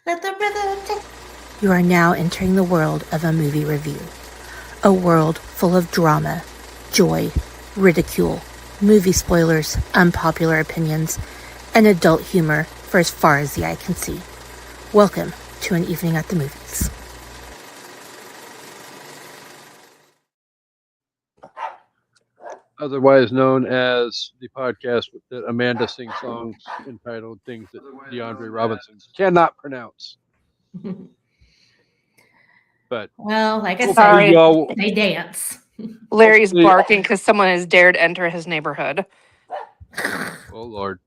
Let the rhythm take. You are now entering the world of a movie review. A world full of drama, joy, ridicule, movie spoilers, unpopular opinions, and adult humor for as far as the eye can see. Welcome to An Evening at the Movies. Otherwise known as the podcast that Amanda sings songs entitled Things That DeAndre Robinson cannot pronounce. But Well, like I Sorry. said, they dance. Larry's Hopefully- barking because someone has dared enter his neighborhood. oh Lord.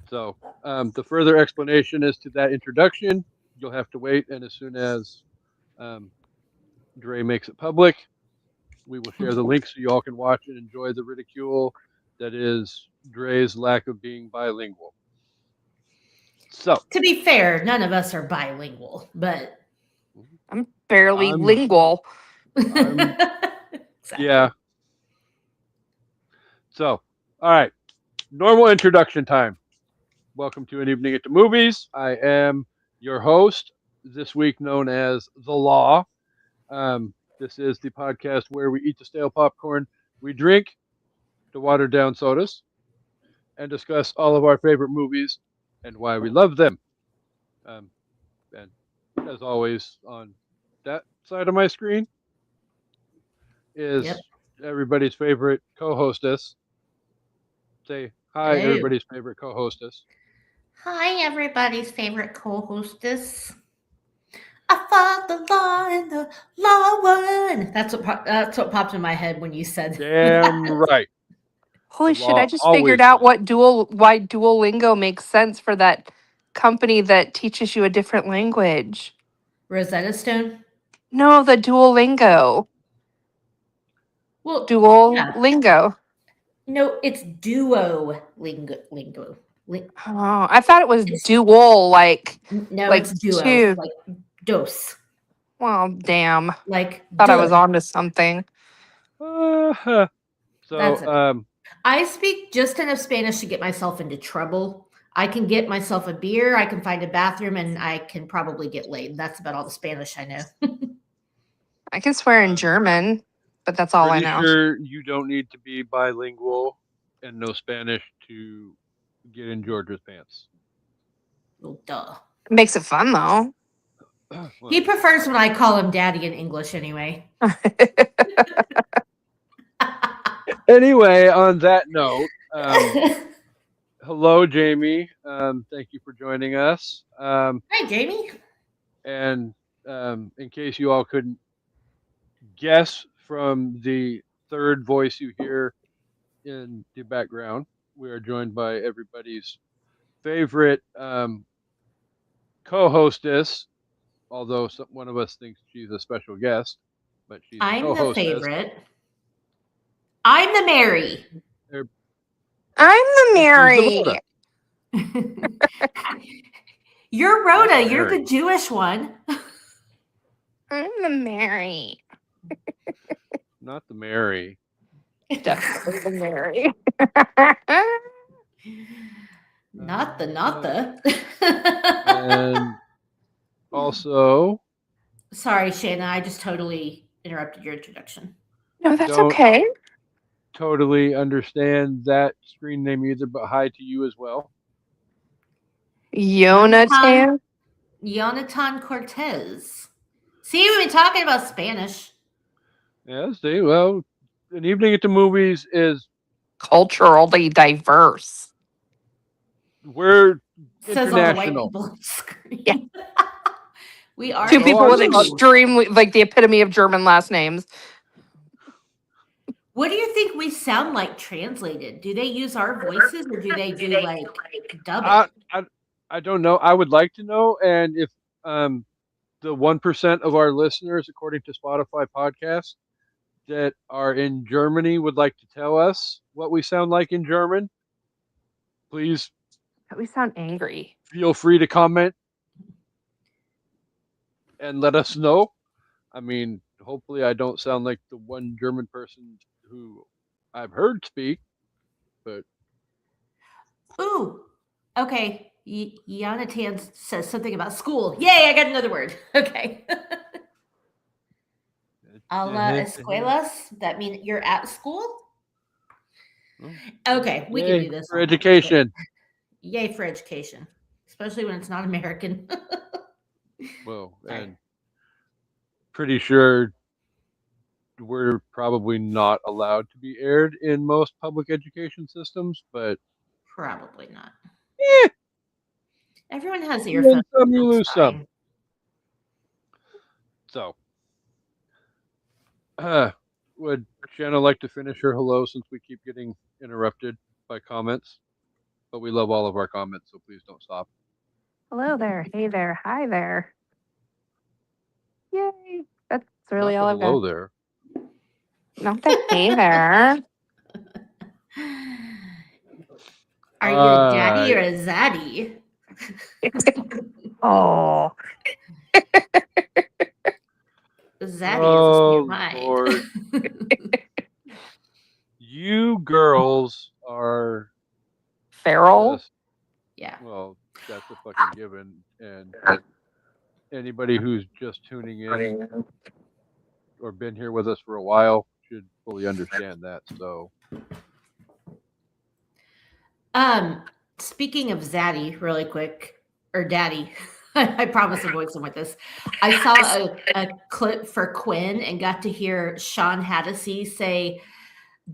So the further explanation as to that introduction, you'll have to wait, and as soon as Dre makes it public, we will share the link so you all can watch and enjoy the ridicule that is Dre's lack of being bilingual. So, To be fair, none of us are bilingual, but I'm barely I'm- lingual. Exactly. yeah. So, all right. Normal introduction time. Welcome to An Evening at the Movies. I am your host, this week known as The Law. This is the podcast where we eat the stale popcorn, we drink the watered down sodas, and discuss all of our favorite movies and why we love them. And as always, on that side of my screen is Yep. everybody's favorite co-hostess. Say hi, Hello. everybody's favorite co-hostess. Hi, everybody's favorite co-hostess. I fought the law and the law won. That's what popped in my head when you said Damn right. Holy The shit! law I just always figured out wins. why Duolingo makes sense for that company that teaches you a different language. Rosetta Stone. No, the Duolingo. Well, Duolingo. no, it's Duolingo. Oh, I thought it was It's- dual, like. No, Like it's duo, two. like dos, Well, damn. like. Thought I was duh. onto something. So, That's okay. I speak just enough Spanish to get myself into trouble. I can get myself a beer, I can find a bathroom, and I can probably get laid. That's about all the Spanish I know. I can swear in German, but that's all I pretty know. sure you don't need to be bilingual and know Spanish to get in Georgia's pants. Well, duh. It makes it fun though. Well, He prefers when I call him daddy in English anyway. anyway, on that note, hello, Jamie. Thank you for joining us. Hi, Jamie. And in case you all couldn't guess from the third voice you hear in the background, we are joined by everybody's favorite co-hostess, although one of us thinks she's a special guest, but she's a I'm the co-hostess. favorite. I'm the Mary. I'm the Mary. Who's the You're Rhoda. That's You're Mary. the Jewish one. I'm the Mary. Not the Mary. Definitely the Mary. Not the. And also, Sorry, Shayna. I just totally interrupted your introduction. No, that's Don't- okay. totally understand that screen name either, but hi to you as well. Jonathan. Jonathan Cortez. See, we've been talking about Spanish. Yeah, see, well, An Evening at the Movies is Culturally diverse. we're Says all the white international. people on the screen. Yeah. We are Two people with I'm- extremely, like the epitome of German last names. What do you think we sound like translated? Do they use our voices or do they do like dubbing? I don't know. I would like to know, and if the 1% of our listeners, according to Spotify podcasts, that are in Germany would like to tell us what we sound like in German, please We sound angry. feel free to comment and let us know. I mean, hopefully I don't sound like the one German person who I've heard speak, but Ooh, okay. Yonatan says something about school. Yay, I got another word. Okay. A la escuelas, that means you're at school? Okay, we can Yay do this for all night. education. Yay for education, especially when it's not American. Well, Sorry. and pretty sure we're probably not allowed to be aired in most public education systems, but Probably not. eh, Everyone has you win earphones. some, you That's lose some. fine. So, would Shanna like to finish her hello since we keep getting interrupted by comments? But we love all of our comments, so please don't stop. Hello there. Hey there. Hi there. Yay. That's really Not all the I've got. hello there. Not the hey there. Are you a daddy Alright. or a zaddy? Oh. Zaddy is a state of Oh, mind. Lord. You girls are Feral. just, Yeah. well, that's a fucking given. And anybody who's just tuning in or been here with us for a while should fully understand that. So, Speaking of zaddy, really quick, or daddy, I promise avoid something like this. I saw a clip for Quinn and got to hear Sean Hattasey say,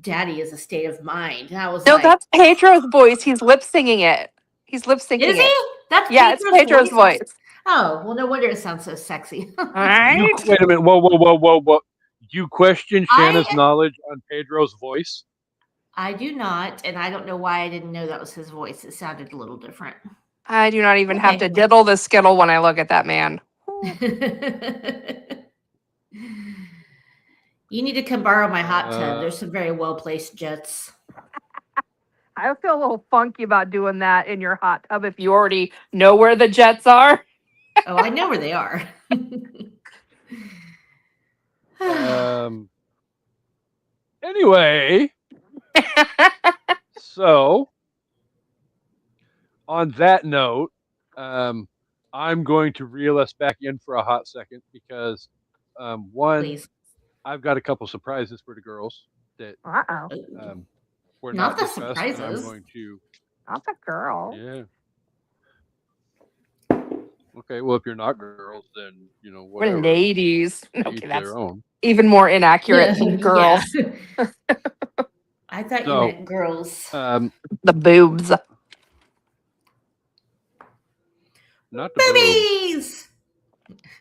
"Daddy is a state of mind." And I was No, like, that's Pedro's voice. He's lip singing it. He's lip syncing "Is it. he? That's Yeah, it's Pedro's voice. Oh, well, no wonder it sounds so sexy. All right. wait a minute. Whoa. You question Shanna's I knowledge on Pedro's voice? I do not, and I don't know why I didn't know that was his voice. It sounded a little different. I do not even have Okay. to diddle the skittle when I look at that man. You need to come borrow my hot tub. Uh, There's some very well placed jets. I feel a little funky about doing that in your hot tub if you already know where the jets are. Oh, I know where they are. Anyway, so on that note, I'm going to reel us back in for a hot second because one, Please. I've got a couple surprises for the girls that Uh-oh. were Not not the discussed, and I'm surprises. going to. Not the girl. Yeah. Okay. Well, if you're not girls, then We're whatever. ladies. Each Okay, that's their own. even more inaccurate than girls. Yeah. I thought you So, meant girls. The boobs. not the boobs. Boobies!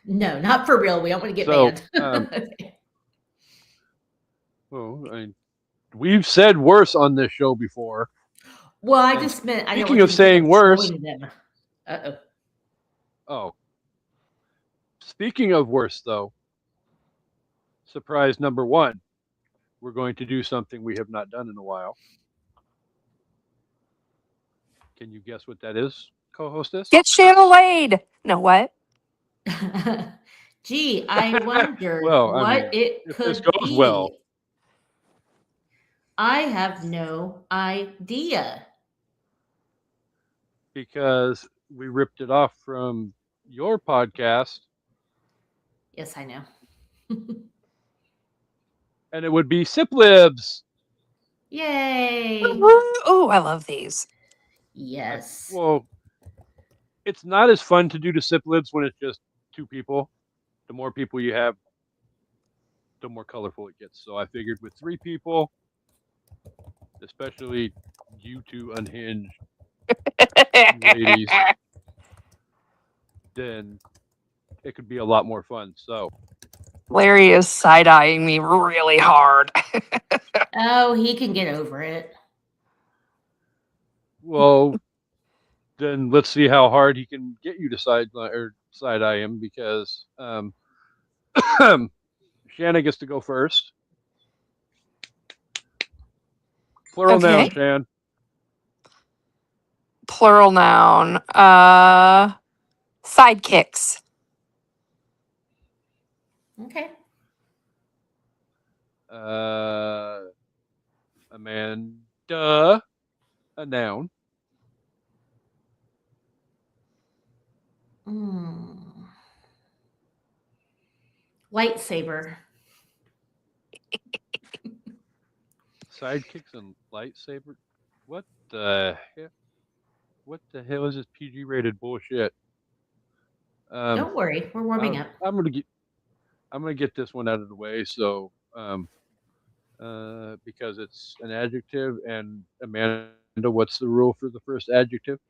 No, not for real. We don't want to get So, banned. well, we've said worse on this show before. Well, I and just meant I don't speaking want of you to think saying I'm worse- showing them. Uh-oh. Oh. Speaking of worse, though, surprise number one, we're going to do something we have not done in a while. Can you guess what that is, co-hostess? Get Shanna laid. No, what? Gee, I wonder Well, I what mean, it if could this goes be. well. I have no idea. Because we ripped it off from your podcast, Yes, I know. and it would be Siplibs. Yay! Oh, I love these. Yes. Well, it's not as fun to do the Siplibs when it's just two people. The more people you have, the more colorful it gets. So I figured with three people, especially you two unhinged ladies, then it could be a lot more fun. So Larry is side eyeing me really hard. Oh, he can get over it. well, then let's see how hard he can get you to side eye him because Shanna gets to go first. Plural Okay. noun, Shan. Plural noun. Sidekicks. Okay. Amanda, a noun. Lightsaber. Sidekicks and lightsaber. What the hell? What the hell is this PG rated bullshit? Don't worry, we're warming up. I'm gonna get this one out of the way. So, because it's an adjective, and Amanda, what's the rule for the first adjective?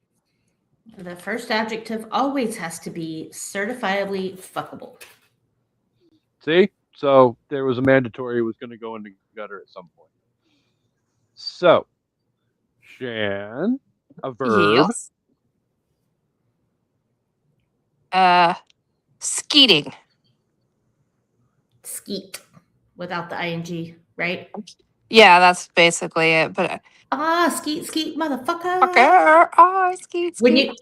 The first adjective always has to be certifiably fuckable. See, so there was a mandatory. It was going to go in the gutter at some point. So, Shan, a verb. Yes. Skeeting. Skeet without the ing, right? Yeah, that's basically it. But Skeet, skeet, motherfucker. okay, skeet, skeet.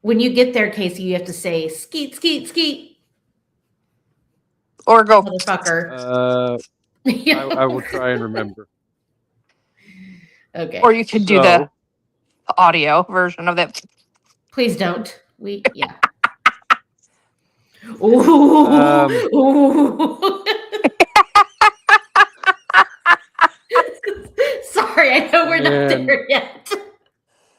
When you get there, Casey, you have to say skeet, skeet, skeet, Or go motherfucker. I will try and remember. Okay. Or you could do the audio version of that. Please don't. Yeah. Ooh. Sorry, I know we're not there yet.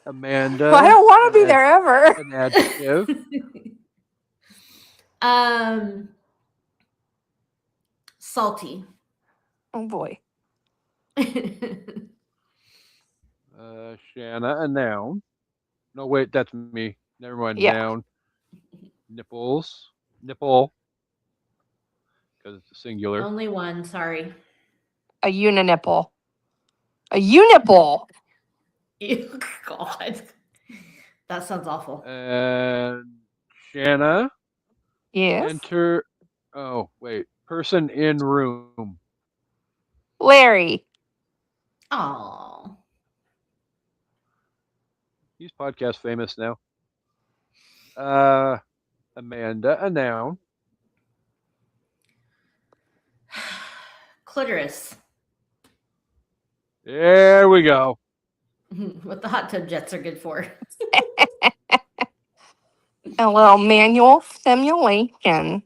Amanda. Well, I don't want to be there ever. An adjective. Salty. Oh boy. Shanna, a noun. No, wait, that's me. Never mind. Yeah. Noun. Nipples. Nipple. Because it's a singular. Only one, sorry. A uninipple. A unipple. Ew, God. That sounds awful. And Shanna. Yes. Enter. Oh, wait. Person in room. Larry. Oh. He's podcast famous now. Amanda, a noun. Clitoris. There we go. What the hot tub jets are good for. A little manual stimulation.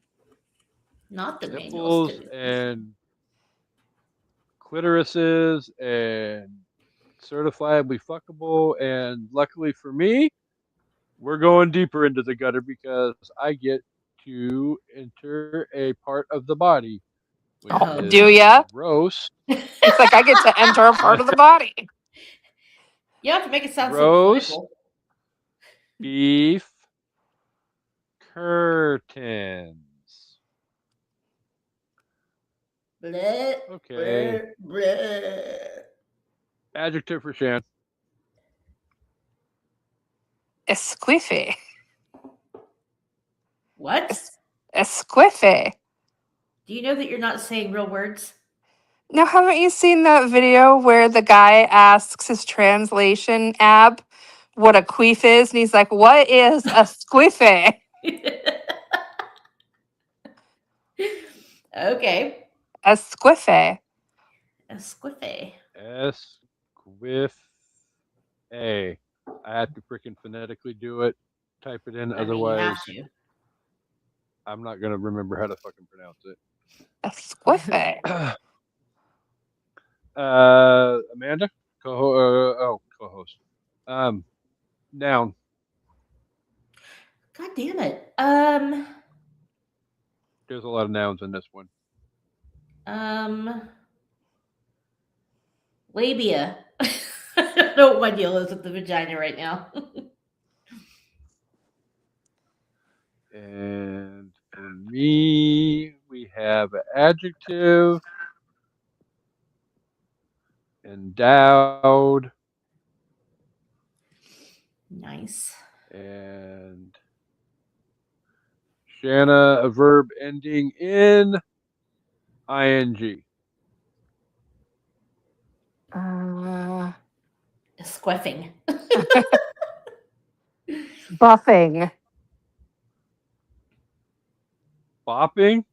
Not the manual Nipples and clitorises and certifiably fuckable. And luckily for me, we're going deeper into the gutter because I get to enter a part of the body. Oh, do ya? Roast. It's like I get to enter a part of the body. You have to make it sound roast so beef curtains. Bleh, Okay. bleh, bleh. Adjective for Shan. Esquiffy. What? Esquiffy. Do you know that you're not saying real words? Now, haven't you seen that video where the guy asks his translation app what a queef is? And he's like, what is a squiffy? Okay. A squiffy. A squiffy. Esquiff. I have to freaking phonetically do it. Type it in. Otherwise, I'm not going to remember how to fucking pronounce it. A squiffy. Amanda? Co-host. Noun. God damn it. There's a lot of nouns in this one. Labia. I don't know what my deal is with the vagina right now. And for me, we have adjective. Endowed. Nice. And Shanna, a verb ending in ing. Squiffing. Buffing. Bopping?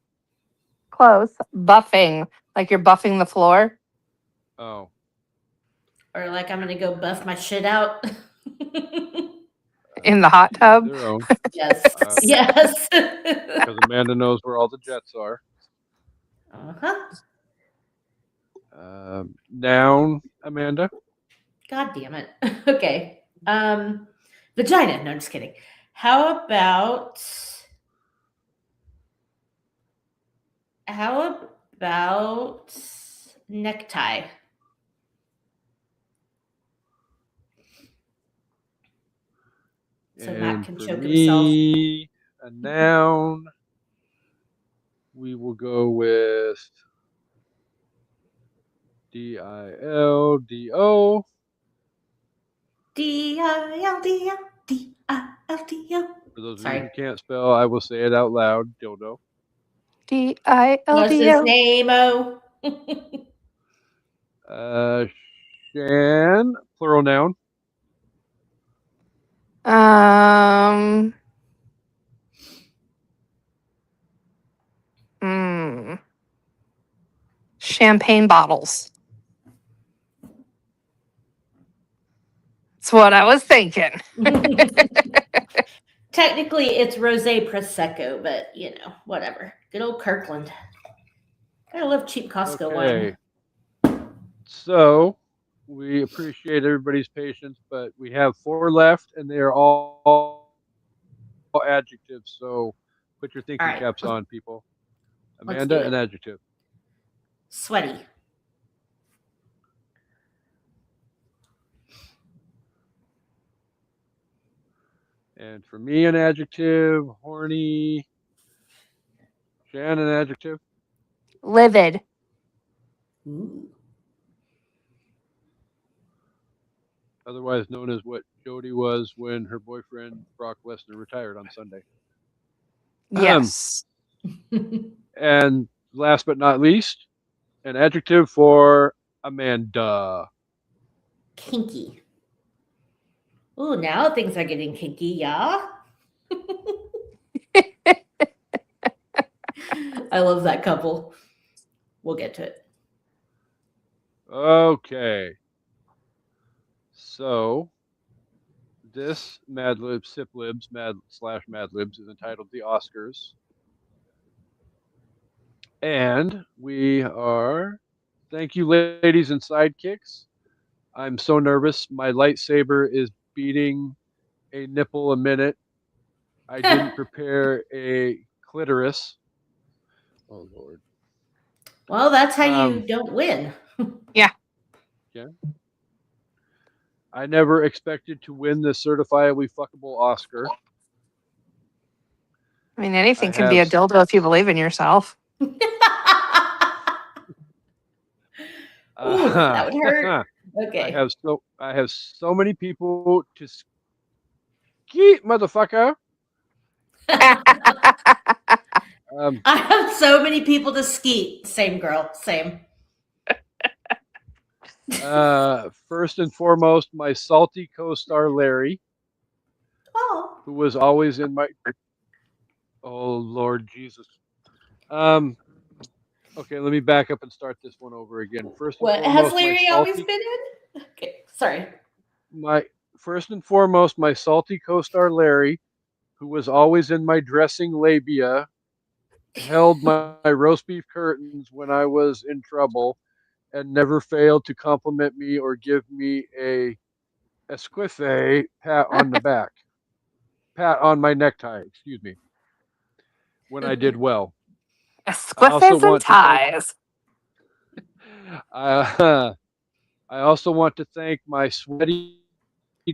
Close. Buffing. Like you're buffing the floor. Oh. Or like I'm going to go buff my shit out. In the hot tub. Their own, Yes. Yes. because Amanda knows where all the jets are. Uh-huh. Noun, Amanda. God damn it. Okay. Vagina. No, I'm just kidding. How about necktie? So Matt And can for choke himself. me, a noun, we will go with DILDO. D-I-L-D-O. For those of you Sorry. who can't spell, I will say it out loud. Dildo. What's his DILDO. name? Oh. Shan, plural noun. Champagne bottles. That's what I was thinking. Technically, it's Rosé Prosecco, but whatever. Good old Kirkland. I love cheap Costco wine. So we appreciate everybody's patience, but we have 4 left, and they are all adjectives. So put your thinking All right. caps on, people. Let's do Amanda, an it. adjective. Sweaty. And for me, an adjective. Horny. Shan, an adjective. Livid. Ooh. Otherwise known as what Jody was when her boyfriend Brock Lesnar retired on Sunday. Yes. And last but not least, an adjective for Amanda. Kinky. Ooh, now things are getting kinky, yeah. I love that couple. We'll get to it. Okay. So this Mad Libs, Sip Libs, Mad Libs is entitled The Oscars. And we are, thank you, ladies and sidekicks. I'm so nervous. My lightsaber is beating a nipple a minute. I didn't prepare a clitoris. Oh, Lord. Well, that's how you don't win. Yeah. I never expected to win the certifiably fuckable Oscar. I mean, anything can be a dildo if you believe in yourself. Ooh, that would hurt. Okay. I have so many people to skeet, motherfucker. I have so many people to skeet. Same girl, same. First and foremost, my salty co-star Larry, who was always in my. Oh Lord Jesus. Okay, let me back up and start this one over again. First and What foremost, has Larry always been in? Okay, sorry. First and foremost, my salty co-star Larry, who was always in my dressing labia, held my roast beef curtains when I was in trouble, and never failed to compliment me or give me a esquife pat on the back, pat on my necktie, excuse me, when I did well. Esquiffes and ties. I also want to thank my sweaty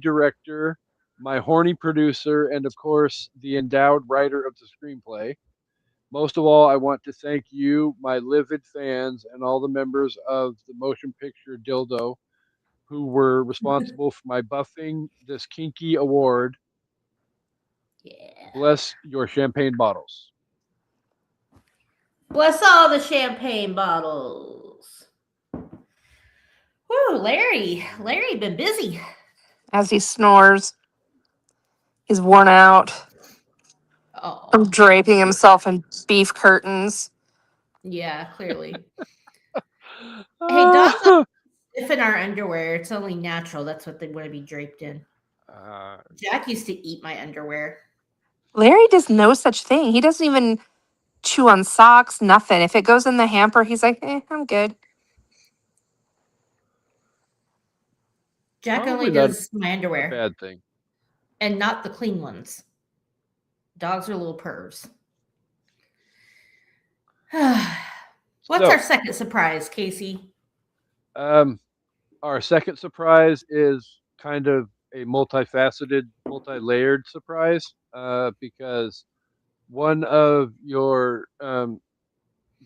director, my horny producer, and of course, the endowed writer of the screenplay. Most of all, I want to thank you, my livid fans, and all the members of the Motion Picture Dildo who were responsible for my buffing this kinky award. Yeah. Bless your champagne bottles. Bless all the champagne bottles. Woo, Larry been busy. As he snores. He's worn out. Oh. From draping himself in beef curtains. Yeah, clearly. Hey, dogs don't sniff in our underwear. It's only natural. That's what they want to be draped in. Jack used to eat my underwear. Larry does no such thing. He doesn't even chew on socks, nothing. If it goes in the hamper, he's like, I'm good. Jack Probably only not does my a underwear bad thing. and not the clean ones. Dogs are little pervs. What's So, our second surprise, Casey? our second surprise is kind of a multifaceted, multi-layered surprise because one of your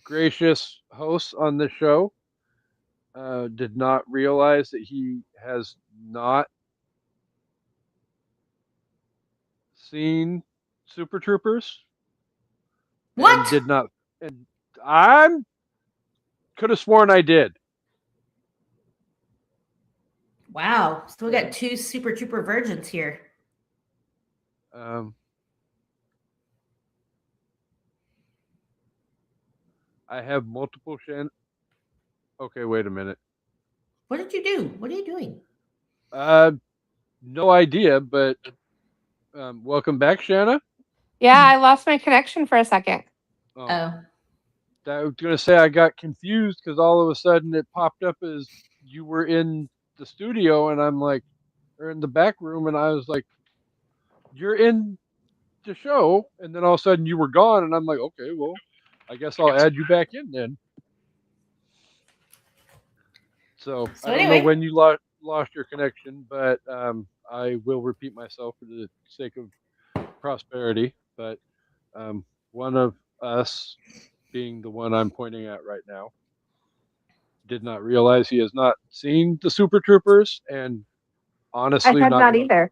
gracious hosts on this show did not realize that he has not seen Super Troopers and What? did not. And I could have sworn I did. Wow. So we got two Super Trooper virgins here. I have multiple Okay, wait a minute. What did you do? What are you doing? No idea, but welcome back, Shanna. Yeah, I lost my connection for a second. Oh, Oh. I was gonna say I got confused because all of a sudden it popped up as you were in the studio, and I'm like, or in the back room, and I was like, "You're in the show," and then all of a sudden you were gone, and I'm like, "Okay, well, I guess I'll add you back in then." So So I don't know anyway. when you lost your connection, but I will repeat myself for the sake of prosperity. But one of us, being the one I'm pointing at right now, did not realize he has not seen the Super Troopers, and I honestly, had not not gonna. either.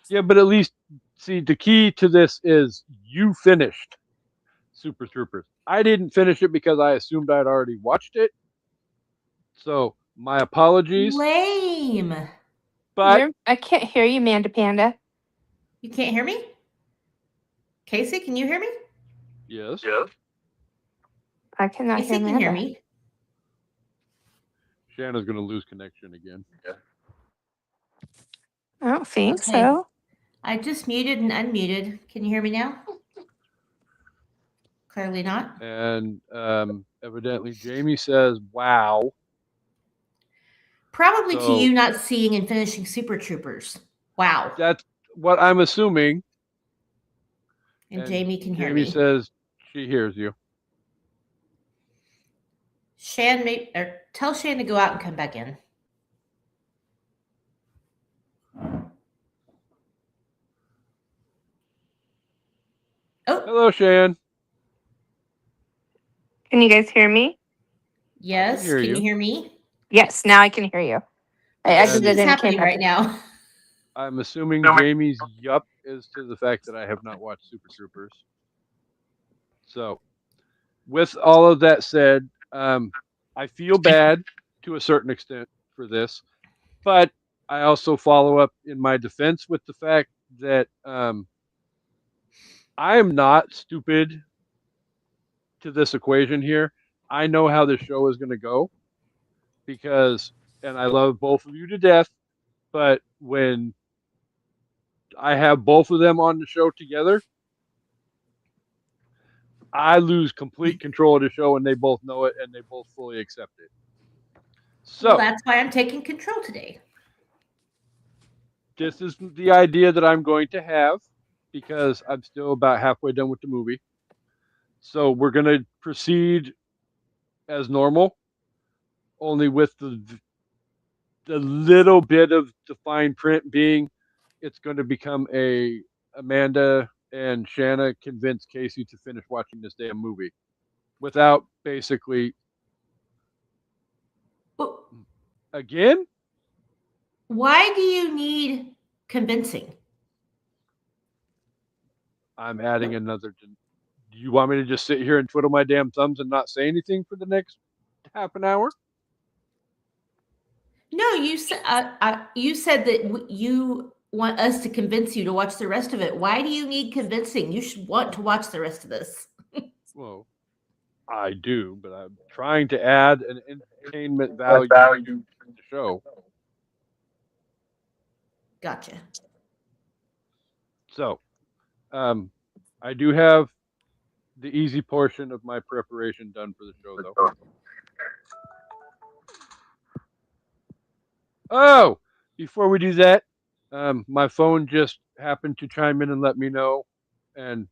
Yeah, but at least see the key to this is you finished Super Troopers. I didn't finish it because I assumed I'd already watched it. So my apologies, Lame. but I can't hear you, Manda Panda. You can't hear me? Casey, can you hear me? yes, I cannot Casey hear can Manda. hear me. Shanna's gonna lose connection again. I don't think Okay. so. I just muted and unmuted. Can you hear me now? Clearly not. And evidently, Jamie says, "Wow." Probably to So you not seeing and finishing Super Troopers. Wow. that's what I'm assuming. And Jamie can hear Jamie me. says she hears you. Shan, tell Shan to go out and come back in. Oh, Hello, Shan. Can you guys hear me? yes. hear Can you you. hear me? Yes, now I can hear you. I What exited is and happening came back right in. now? I'm assuming Jamie's yup is to the fact that I have not watched Super Troopers. So, with all of that said, I feel bad to a certain extent for this, but I also follow up in my defense with the fact that I am not stupid to this equation here. I know how this show is going to go because, and I love both of you to death, but when I have both of them on the show together, I lose complete control of the show, and they both know it, and they both fully accept it. So Well, that's why I'm taking control today. This is the idea that I'm going to have because I'm still about halfway done with the movie. So we're going to proceed as normal, only with the little bit of the fine print being it's going to become a Amanda and Shanna convince Casey to finish watching this damn movie without basically again. Why do you need convincing? I'm adding another. Do you want me to just sit here and twiddle my damn thumbs and not say anything for the next half an hour? No, you said that you want us to convince you to watch the rest of it. Why do you need convincing? You should want to watch the rest of this. Well, I do, but I'm trying to add an entertainment value to the show. Gotcha. So, I do have the easy portion of my preparation done for the show, though. Oh, before we do that, my phone just happened to chime in and let me know, and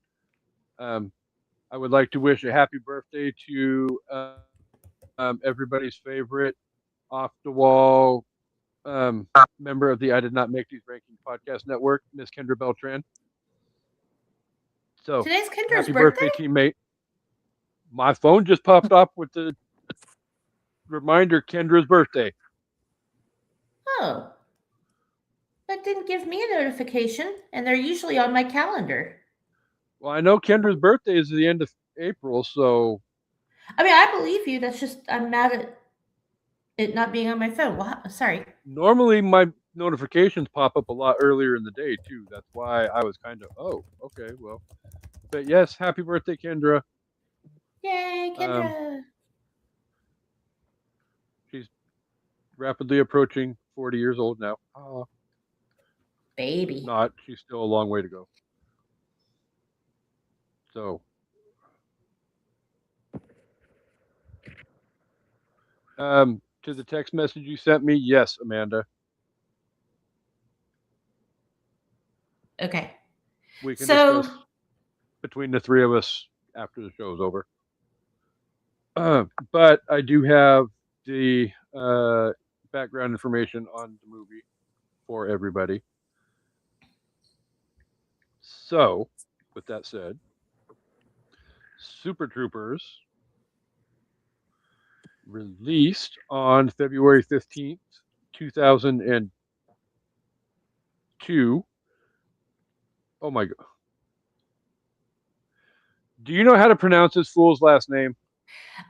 I would like to wish a happy birthday to everybody's favorite off the wall member of the I Did Not Make These Rankings podcast network, Miss Kendra Beltran. So Today's Kendra's happy birthday? teammate. My phone just popped up with the reminder Kendra's birthday. Oh. That didn't give me a notification, and they're usually on my calendar. Well, I know Kendra's birthday is the end of April, so I mean, I believe you. That's just, I'm mad at it not being on my phone. Well, sorry. normally my notifications pop up a lot earlier in the day too. That's why I was kind of, oh, okay, well. But yes, happy birthday, Kendra. Yay, Kendra. She's rapidly approaching 40 years old now. Baby. Not, she's still a long way to go. So, to the text message you sent me, yes, Amanda. Okay. We can discuss between the three of us after the show's over. But I do have the background information on the movie for everybody. So, with that said, Super Troopers released on February 15th, 2002. Oh my God. Do you know how to pronounce this fool's last name?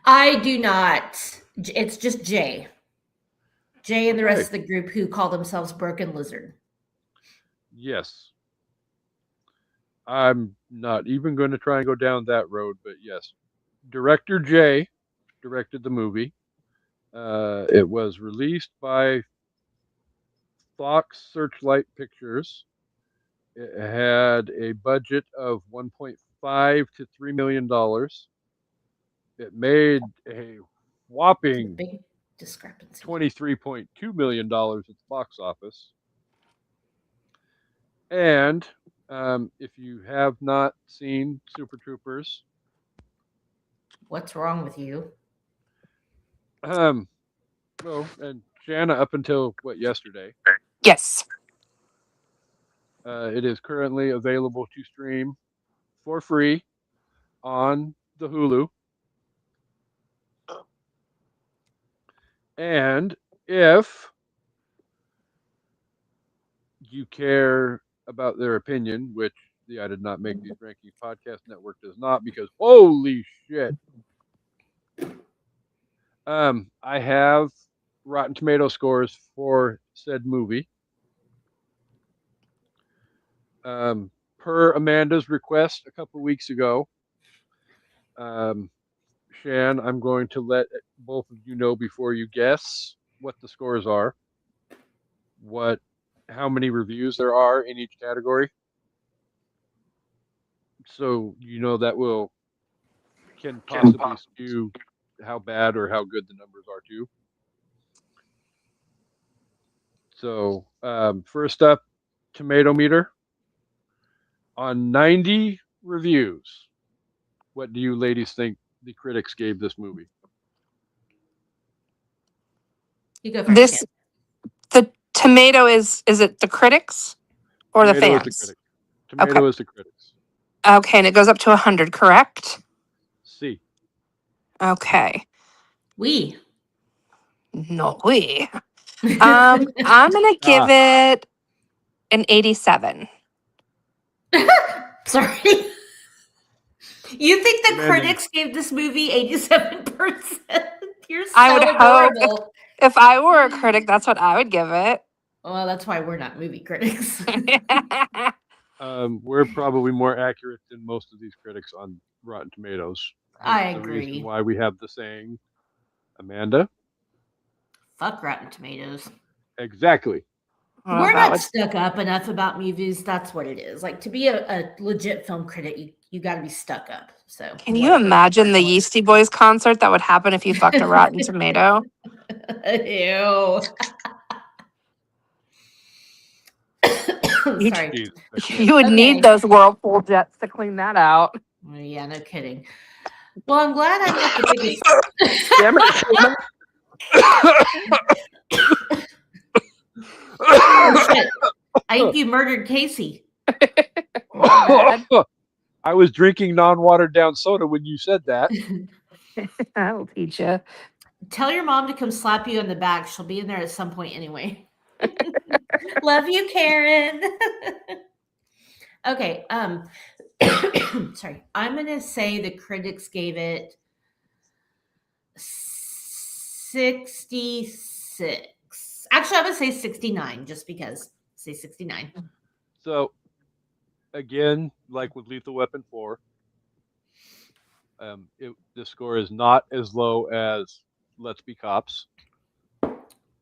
I do not. It's just Jay. Jay and the rest of the group who call themselves Broken Lizard. Yes. I'm not even going to try and go down that road, but yes. Director Jay directed the movie. It was released by Fox Searchlight Pictures. It had a budget of $1.5 to $3 million. It made a whopping big discrepancy. $23.2 million at the box office. And if you have not seen Super Troopers, what's wrong with you? Well, and Shanna, up until yesterday? Yes. It is currently available to stream for free on the Hulu. And if you care about their opinion, which the I Did Not Make These Rankings podcast network does not, because holy shit. I have Rotten Tomato scores for said movie. Per Amanda's request a couple weeks ago, Shan, I'm going to let both of you know before you guess what the scores are, how many reviews there are in each category. So you know that can possibly skew how bad or how good the numbers are too. So first up, tomato meter. On 90 reviews, what do you ladies think the critics gave this movie? You go first. The tomato is it the critics or tomato the fans? Is the critics. Tomato is the critics. Okay, and it goes up to 100, correct? C. Okay. We. No, we. I'm gonna give it an 87. Sorry. You think the Amanda. critics gave this movie 87%? You're so I would adorable. hope if I were a critic, that's what I would give it. Well, that's why we're not movie critics. We're probably more accurate than most of these critics on Rotten Tomatoes. I the agree. reason why we have the saying, Amanda? Fuck Rotten Tomatoes. Exactly. Well, We're that not would- stuck up enough about movies. That's what it is. Like to be a legit film critic, you got to be stuck up. So Can you imagine the Yeasty Boys concert that would happen if you fucked a Rotten Tomato? Ew. You- Sorry. Jesus, I can't. You would Okay. need those Whirlpool jets to clean that out. Yeah, no kidding. Well, I'm glad I'm not the biggest. Damn it. Oh, shit. I think you murdered Casey. bad. I was drinking non-watered down soda when you said that. That'll teach you. Tell your mom to come slap you in the back. She'll be in there at some point anyway. Love you, Karen. Okay. Sorry. I'm gonna say the critics gave it 66. Actually, I'm gonna say 69 just because. Say 69. So, again, like with Lethal Weapon 4, the score is not as low as Let's Be Cops,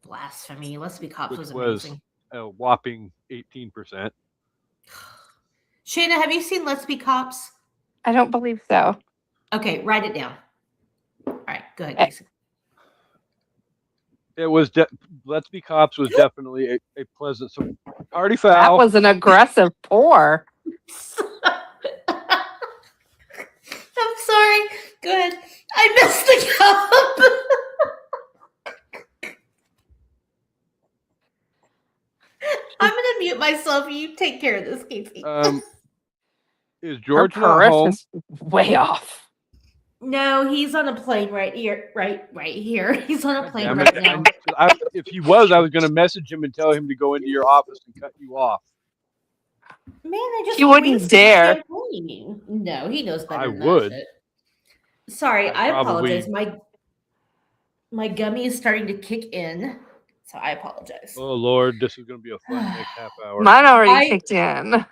Blasphemy. Let's Be Cops which was was amazing. a whopping 18%. Shayna, have you seen Let's Be Cops? I don't believe so. Okay, write it down. All right, go ahead, Eh. Casey. It was Let's Be Cops was definitely a pleasant party That foul. was an aggressive pour. I'm sorry. Go ahead. I missed the cup. I'm gonna mute myself. You take care of this, Casey. Is Her George not purse home? is way off. No, he's on a plane right here. Right here. He's on a plane Damn right it. now. If he was, I was going to message him and tell him to go into your office and cut you off. Man, I just He wouldn't wasted dare. champagne. No, he knows better I than would. that shit. Sorry, I I probably- apologize. My gummy is starting to kick in, so I apologize. Oh Lord, this is going to be a fun next half hour. Mine already I- kicked in.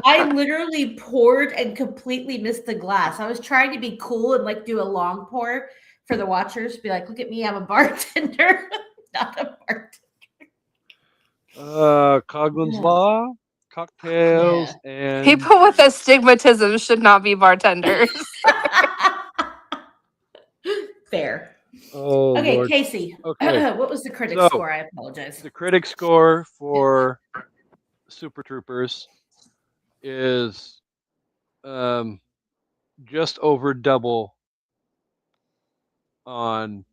I literally poured and completely missed the glass. I was trying to be cool and like do a long pour for the watchers. Be like, look at me, I'm a bartender, not a bartender. Coglin's Yeah. Law, cocktails, and People with astigmatism should not be bartenders. Fair. oh Okay, Lord. Casey. Okay. What was the critic So- score? I apologize. The critic score for Super Troopers is just over double on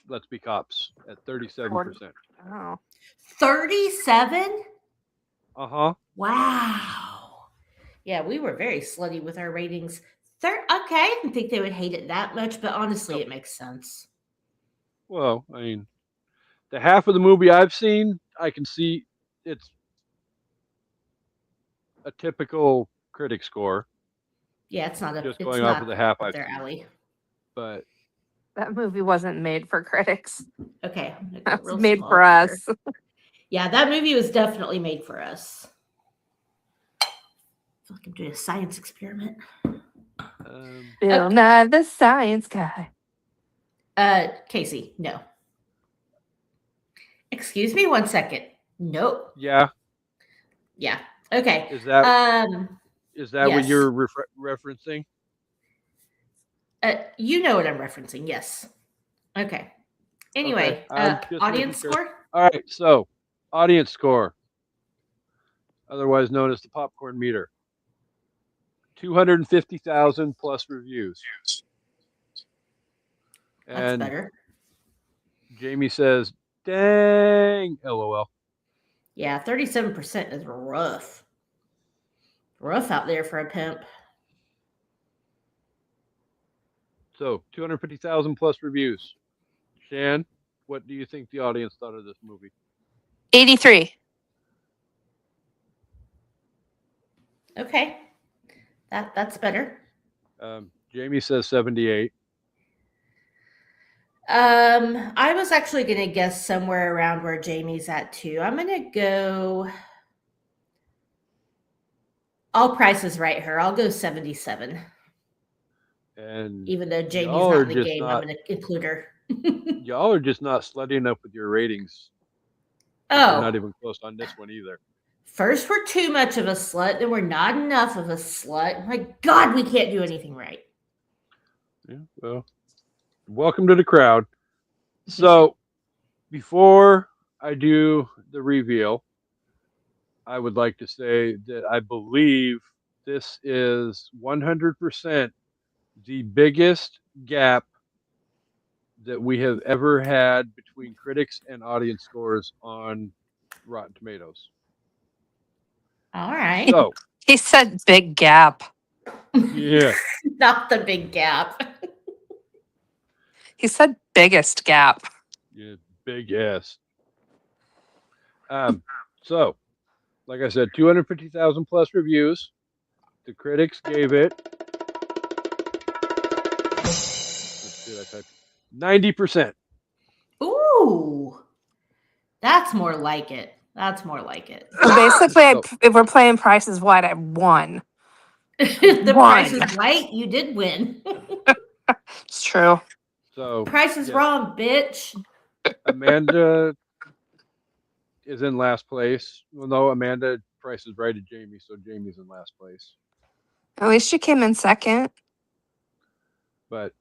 Let's Be Cops at 37%. Oh. 37? Uh-huh. Wow. Yeah, we were very slutty with our ratings. Okay, I didn't think they would hate it that much, but honestly, it makes sense. Well, I mean, the half of the movie I've seen, I can see it's a typical critic score, Yeah, it's not a just it's going off not of the half up I've their seen. alley. But That movie wasn't made for critics. Okay. I'm gonna go That was real made small for here. us. Yeah, that movie was definitely made for us. I feel like I'm doing a science experiment. Bill Nye the Science Guy. Casey, no. Excuse me 1 second. Nope. yeah, Yeah. Okay. is that what yes. you're referencing? You know what I'm referencing. Yes. Okay. Anyway, I'm just audience making sure. score. All right, so audience score, otherwise known as the popcorn meter, 250,000 plus reviews. That's And better. Jamie says, "Dang, LOL." Yeah, 37% is rough. Rough out there for a pimp. So 250,000 plus reviews. Shan, what do you think the audience thought of this movie? 83. Okay. That's better. Jamie says 78. I was actually gonna guess somewhere around where Jamie's at too. I'm gonna go. All prices right her. I'll go 77. And Even though Jamie's Y'all not are in the just game, not- I'm gonna include her. Y'all are just not slutting up with your ratings. They're not Oh, even close on this one either. first we're too much of a slut, then we're not enough of a slut. My God, we can't do anything right. Yeah, well, welcome to the crowd. So, before I do the reveal, I would like to say that I believe this is 100% the biggest gap that we have ever had between critics and audience scores on Rotten Tomatoes. All right. So, He said big gap. yeah, Not the big gap. He said biggest gap. yeah, big S. So, like I said, 250,000 plus reviews. The critics gave it. Did I type 90%? Ooh, that's more like it. That's more like it. So basically, So- if we're playing Price is What, I won. The One. price is right. You did win. It's true. So, Price is yes, wrong, bitch. Amanda is in last place. Well, no, Amanda Price is right at Jamie, so Jamie's in last place. At least you came in second. But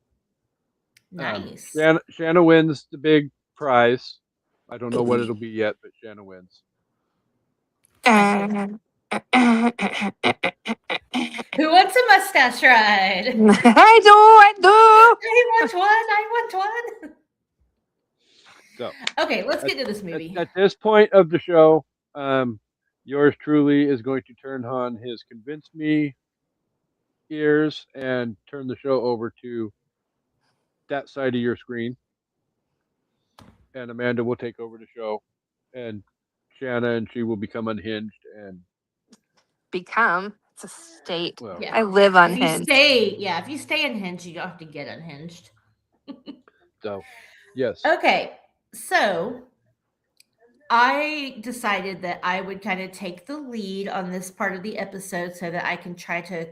Nice. Shanna wins the big prize. I don't know what it'll be yet, but Shanna wins. And Who wants a mustache ride? I do. I want one. I want one. So, Okay, let's get to this at, movie. at this point of the show, yours truly is going to turn on his convince me ears and turn the show over to that side of your screen. And Amanda will take over the show. And Shanna and she will become unhinged. And, Become. It's a state. well, Yeah. I live If you unhinged. if you stay unhinged, you don't have to get unhinged. so, yes. Okay, so I decided that I would kind of take the lead on this part of the episode so that I can try to,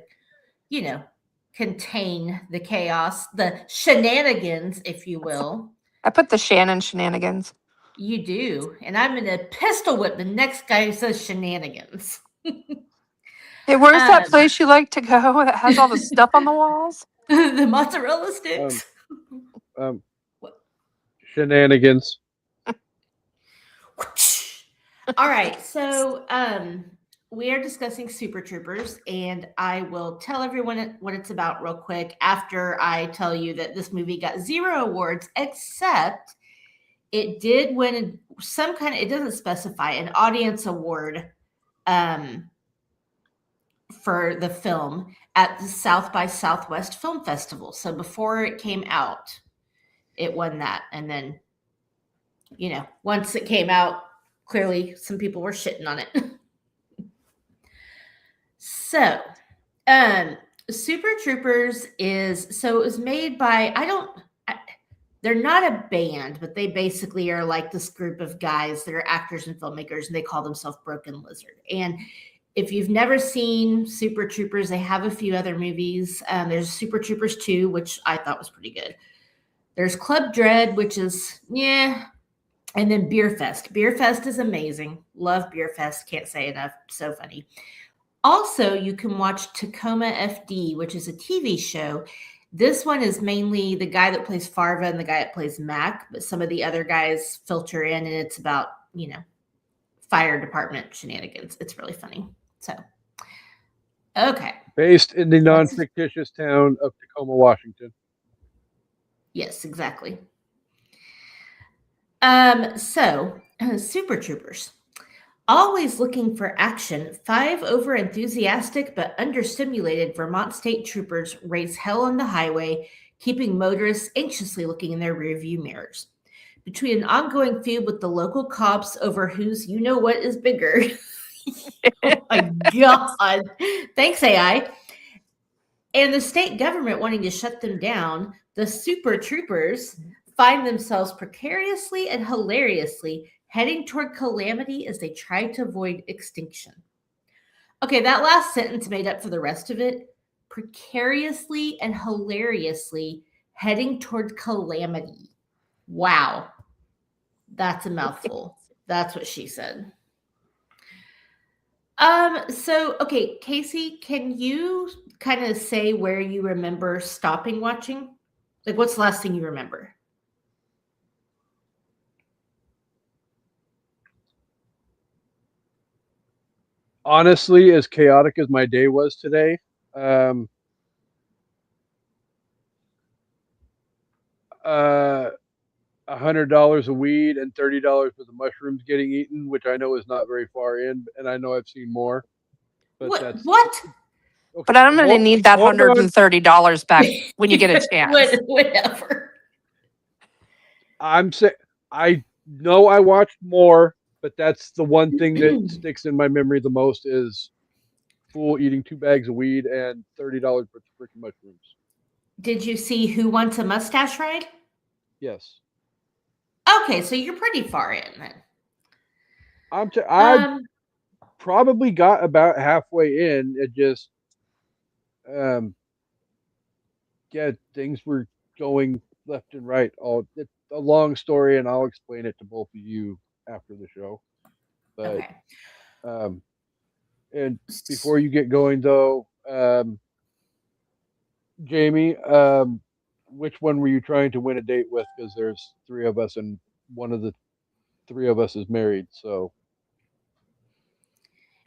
contain the chaos, the shenanigans, if you will. I put the Shannon shenanigans. You do. And I'm going to pistol whip the next guy who says shenanigans. Hey, where's that Um, place you like to go that has all the stuff on the walls? The mozzarella sticks. Shenanigans. All right, so we are discussing Super Troopers, and I will tell everyone what it's about real quick after I tell you that this movie got 0 awards, except it did win some kind of, it doesn't specify, an audience award for the film at the South by Southwest Film Festival. So before it came out, it won that. And then, once it came out, clearly some people were shitting on it. So, Super Troopers it was made by, they're not a band, but they basically are like this group of guys that are actors and filmmakers, and they call themselves Broken Lizard. And if you've never seen Super Troopers, they have a few other movies. There's Super Troopers 2, which I thought was pretty good. There's Club Dread, which is, yeah. And then Beer Fest. Beer Fest is amazing. Love Beer Fest. Can't say enough. So funny. Also, you can watch Tacoma FD, which is a TV show. This one is mainly the guy that plays Farva and the guy that plays Mac, but some of the other guys filter in, and it's about, fire department shenanigans. It's really funny. So, okay. Based in the non-fictitious town of Tacoma, Washington. Yes, exactly. Super Troopers. Always looking for action, 5 over-enthusiastic but understimulated Vermont state troopers raise hell on the highway, keeping motorists anxiously looking in their rearview mirrors. Between an ongoing feud with the local cops over whose you-know-what is bigger. Oh my God. Thanks, AI. And the state government wanting to shut them down, the Super Troopers find themselves precariously and hilariously heading toward calamity as they try to avoid extinction. Okay, that last sentence made up for the rest of it. Precariously and hilariously heading toward calamity. Wow. That's a mouthful. That's what she said. So okay, Casey, can you kind of say where you remember stopping watching? Like what's the last thing you remember? Honestly, as chaotic as my day was today, uh, $100 of weed and $30 for the mushrooms getting eaten, which I know is not very far in, and I know I've seen more, but that's What? okay. But I'm going to need that Hold on. $130 back when you get a chance. Whatever. I'm saying I know I watched more, but that's the one thing that sticks in my memory the most is fool eating 2 bags of weed and $30 for freaking mushrooms. Did you see Who Wants a Mustache Ride? Yes, Okay, so you're pretty far in then. I probably got about halfway in. It just um yeah, things were going left and right. It's a long story, and I'll explain it to both of you after the show. But Okay. um, and before you get going, though, Jamie, which one were you trying to win a date with? Because there's three of us, and one of the three of us is married. So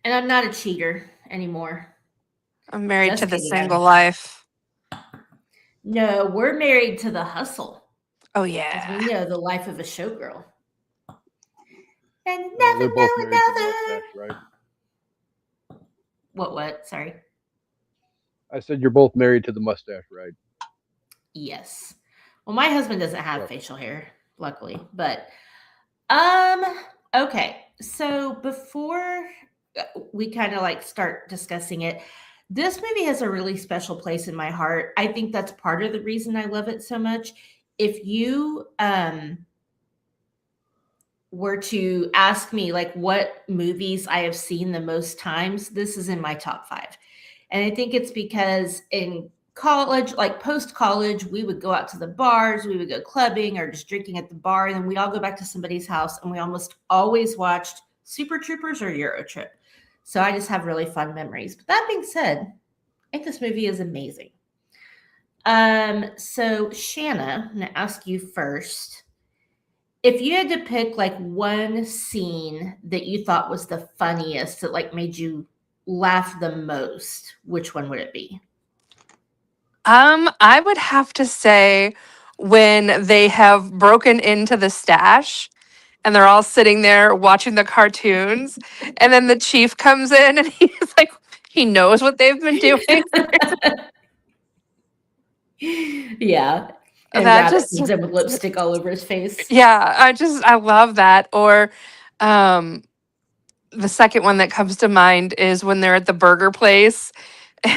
And I'm not a cheater anymore. I'm married Just to the kidding, single life. No, we're married to the hustle. Oh, 'Cause yeah. we know the life of a showgirl. And they're never both know married to the another. mustache, right? What? Sorry. I said you're both married to the mustache, right? Yes. Well, my husband doesn't have Yep. facial hair, luckily. But okay. So before we kind of like start discussing it, this movie has a really special place in my heart. I think that's part of the reason I love it so much. If you were to ask me like what movies I have seen the most times, this is in my top 5. And I think it's because in college, like post college, we would go out to the bars, we would go clubbing or just drinking at the bar, and then we'd all go back to somebody's house, and we almost always watched Super Troopers or Euro Trip. So I just have really fun memories. But that being said, I think this movie is amazing. So Shanna, I'm gonna ask you first. If you had to pick like one scene that you thought was the funniest, that like made you laugh the most, which one would it be? I would have to say when they have broken into the stash and they're all sitting there watching the cartoons, and then the chief comes in and he's like, he knows what they've been doing. Yeah. And That Rabbit just, comes in with lipstick all over his face. yeah, I love that. Or um, the second one that comes to mind is when they're at the burger place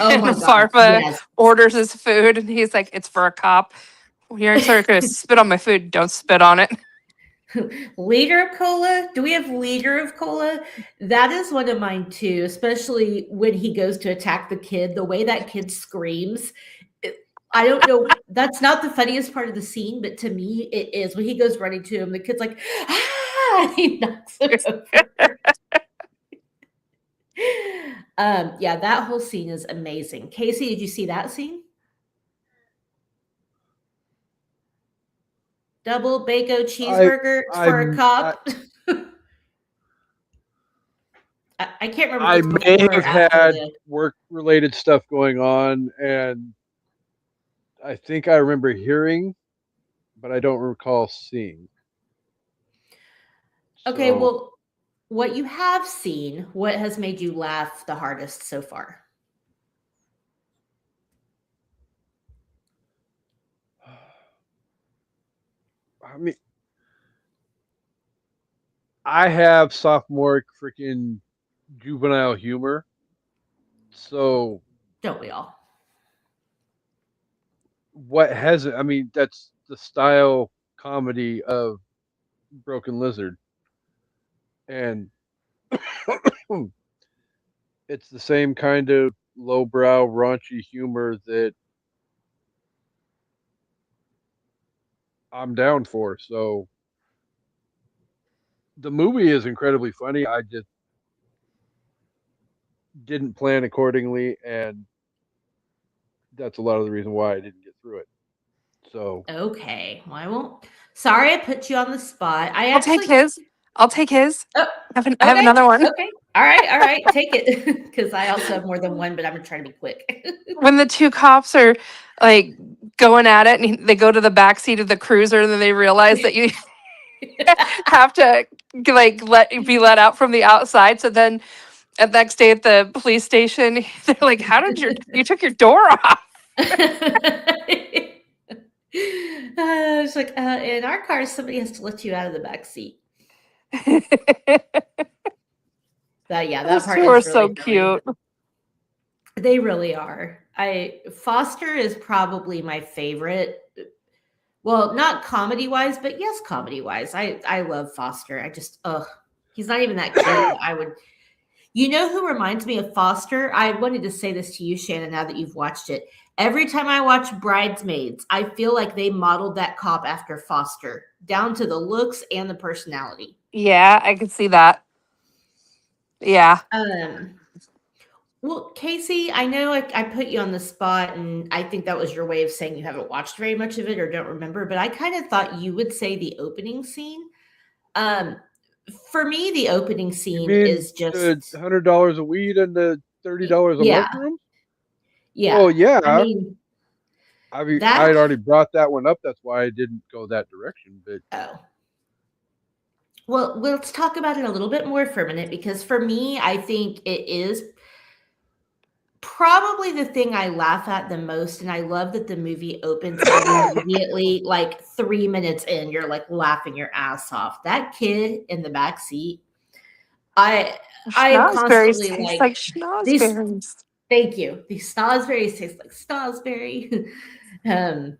Oh and my God. Farfa Yes. orders his food and he's like, it's for a cop. You're sort of going to spit on my food. Don't spit on it. Liter of cola? Do we have liter of cola? That is one of mine too, especially when he goes to attack the kid. The way that kid screams. I don't know. That's not the funniest part of the scene, but to me, it is when he goes running to him. The kid's like, ah, and he knocks him over. Yeah, that whole scene is amazing. Casey, did you see that scene? Double bacon cheeseburger for a cop. I can't remember I if it's may before or have after had the. work-related stuff going on, and I think I remember hearing, but I don't recall seeing. Okay, So, well, what you have seen, what has made you laugh the hardest so far? I mean, I have sophomoric freaking juvenile humor. So, Don't we all? what hasn't? I mean, that's the style comedy of Broken Lizard, and it's the same kind of lowbrow, raunchy humor that I'm down for. So the movie is incredibly funny. I just didn't plan accordingly, and that's a lot of the reason why I didn't get through it. So Okay. Well, I won't. Sorry, I put you on the spot. I I'll take actually. his. I'll take his. Oh, I have okay. another one. Okay. All right. All right. Take it. Because I also have more than one, but I'm going to try to be quick. When the two cops are like going at it, and they go to the back seat of the cruiser, and then they realize that you have to like be let out from the outside. So then, at next day at the police station, they're like, "How did you took your door off?" It's like, in our car, somebody has to let you out of the back seat. But yeah, that Those part two is are really so funny. cute. They really are. Foster is probably my favorite. Well, not comedy wise, but yes, comedy wise. I love Foster. I just he's not even that cute. I would. You know who reminds me of Foster? I wanted to say this to you, Shannon, now that you've watched it. Every time I watch Bridesmaids, I feel like they modeled that cop after Foster, down to the looks and the personality. Yeah, I could see that. Yeah. Well, Casey, I know I put you on the spot, and I think that was your way of saying you haven't watched very much of it or don't remember, but I kind of thought you would say the opening scene. For me, the opening you scene mean is the just $100 a weed and the $30 a yeah, month room? yeah. Well, yeah. I mean I mean, I that had already brought that one up. That's why I didn't go that direction. But oh. Well, let's talk about it a little bit more for a minute because for me, I think it is probably the thing I laugh at the most, and I love that the movie opens immediately, like 3 minutes in, you're like laughing your ass off. That kid in the back seat, I am Schnozberries constantly taste like like these. schnozberries. Thank you. These snozberries taste like snozberry. I'm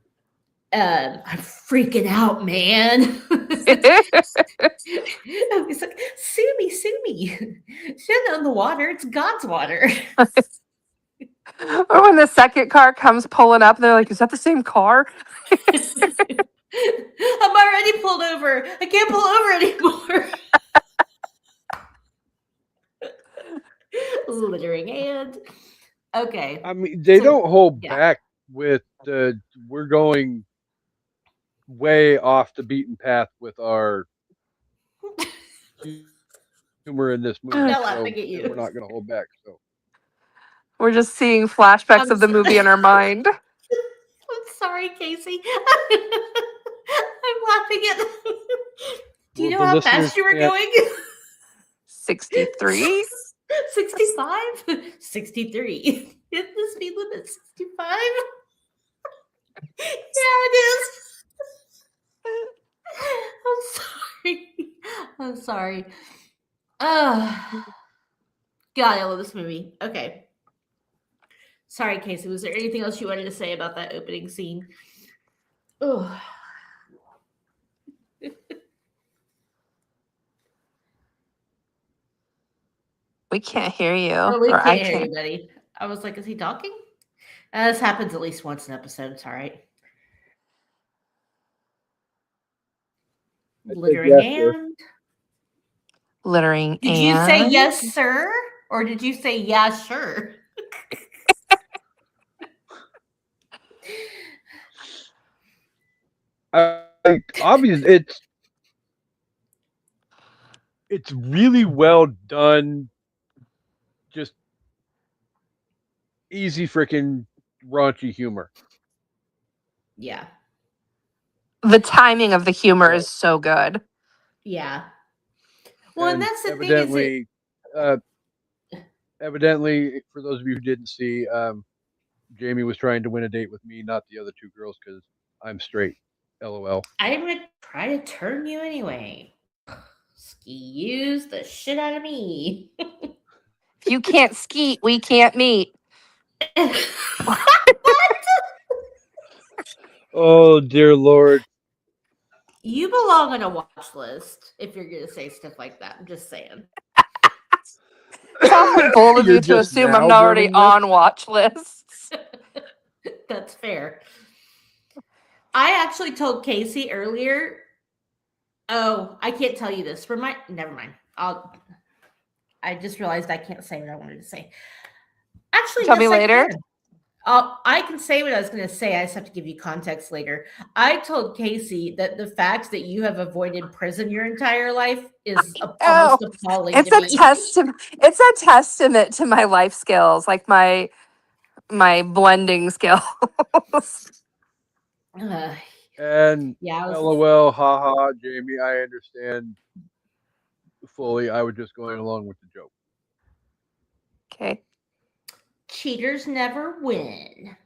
freaking out, man. He's like, sue me. Shit on the water. It's God's water. Or when the second car comes pulling up, they're like, "Is that the same car?" I'm already pulled over. I can't pull over anymore. Littering and okay. I mean, they So, don't hold yeah. back with the. We're going way off the beaten path with our humor in this movie, I'm not so laughing at and you. we're not going to hold back. So We're just seeing flashbacks I'm of the so- movie in our mind. I'm sorry, Casey. I'm laughing at. Do you Well, know the how listeners fast you were can't- going? 63. 65? 63. Is the speed limit 65? Yeah, it is. I'm sorry. God, I love this movie. Okay. Sorry, Casey. Was there anything else you wanted to say about that opening scene? Oh. We can't hear you. Oh, we Or I can't hear you, can't. buddy. I was like, is he talking? This happens at least once an episode. It's all right. I said Littering yes, sir. and. Littering Did and you say yes, sir? Or did you say yeah, sure? Obviously, it's really well done. Just easy freaking raunchy humor. Yeah. the timing of the humor So- is so good. Yeah. Well, and that's the evidently, evidently, for those of you who didn't see, Jamie was trying to win a date with me, not the other two girls, because I'm straight. LOL. I'm going to try to turn you anyway. Use the shit out of me. If you can't skeet, we can't meet. Oh dear Lord. You belong on a watch list if you're going to say stuff like that. I'm just saying. It's awfully bold of You're you to just assume now I'm already learning this? on watch lists. That's fair. I actually told Casey earlier. Oh, I can't tell you this. Never mind. I just realized I can't say what I wanted to say. Actually, Tell me yes, I later. can. I can say what I was going to say. I just have to give you context later. I told Casey that the fact that you have avoided prison your entire life is almost appalling It's to a me. it's a testament to my life skills, like my blending skills. And Yeah, LOL, haha, Jamie, I understand fully. I was just going along with the joke. Okay. cheaters never win.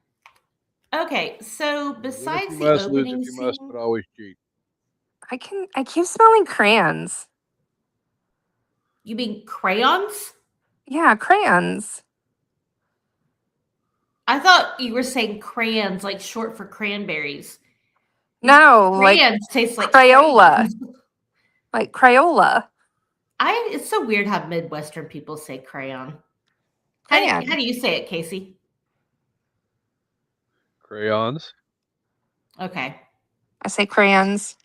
Okay, so Win if besides you the must, lose opening if you must, scene, but always cheat. I keep smelling crayons. you mean crayons? Yeah, crayons. I thought you were saying crayons, like short for cranberries. No, like Crayons taste like Crayola. crayons. Like Crayola. It's so weird how Midwestern people say crayon. Crayon. How do you say it, Casey? Crayons. Okay. I say crayons.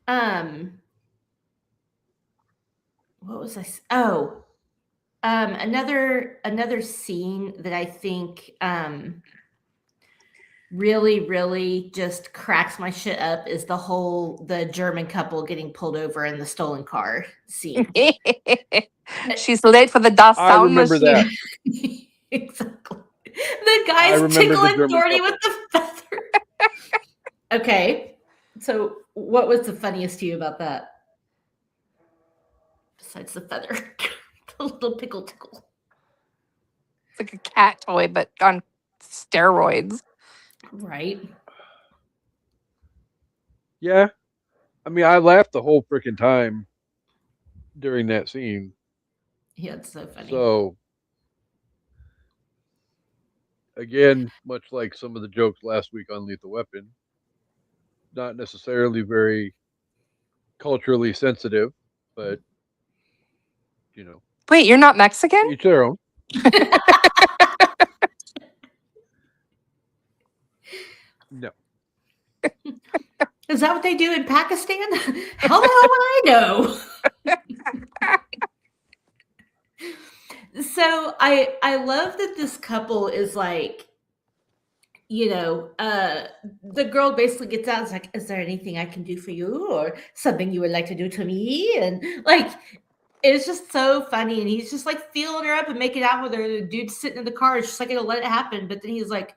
What was another scene that I think really just cracks my shit up is the German couple getting pulled over in the stolen car scene. She's late for the Das I Sound remember machine. that. Exactly. The I guy's remember the tickling German Thorny couple. with the feather. Okay. So what was the funniest to you about that? Besides the feather. The little pickle tickle. It's like a cat toy, but on steroids. Right. Yeah. I mean, I laughed the whole freaking time during that scene. Yeah, it's so funny. So, again, much like some of the jokes last week on Lethal Weapon, not necessarily very culturally sensitive, but, you know, Wait, you're not Mexican? each their own. No. Is that what they do in Pakistan? How the hell would I know? So I love that this couple is like, the girl basically gets out and is like, is there anything I can do for you or something you would like to do to me? And like, it's just so funny. And he's just like feeling her up and making out with her. The dude's sitting in the car. It's just like, gonna let it happen. But then he's like,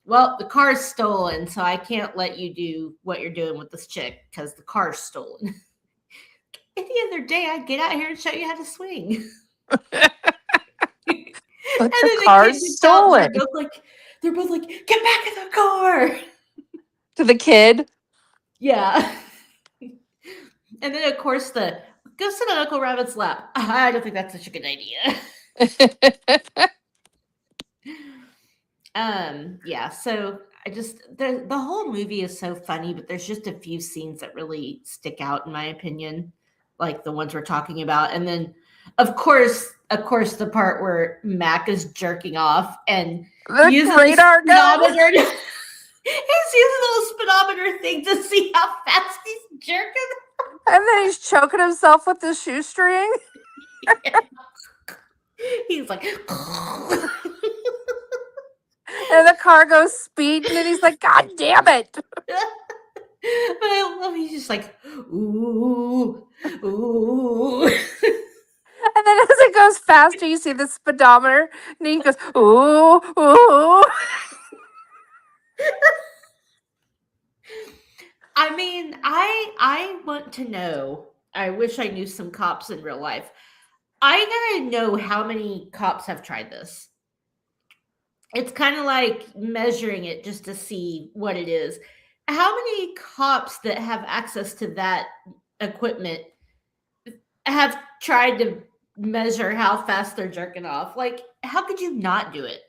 well, the car's stolen, so I can't let you do what you're doing with this chick because the car's stolen. Any other day, I'd get out here and show you how to swing. But And the car's stolen. They're both like, get back in the car. To the kid. Yeah. And then of course go sit on Uncle Rabbit's lap. I don't think that's such a good idea. Yeah, so I just the whole movie is so funny, but there's just a few scenes that really stick out in my opinion, like the ones we're talking about. And then of course the part where Mac is jerking off and The using radar goes. He's using the little speedometer thing to see how fast he's jerking. And then he's choking himself with the shoestring. He's like And the car goes speeding and he's like, God damn it. But I love he's just like, ooh. And then as it goes faster, you see the speedometer and he goes, ooh, ooh. I mean, I want to know. I wish I knew some cops in real life. I gotta know how many cops have tried this. It's kind of like measuring it just to see what it is. How many cops that have access to that equipment have tried to measure how fast they're jerking off? Like, how could you not do it?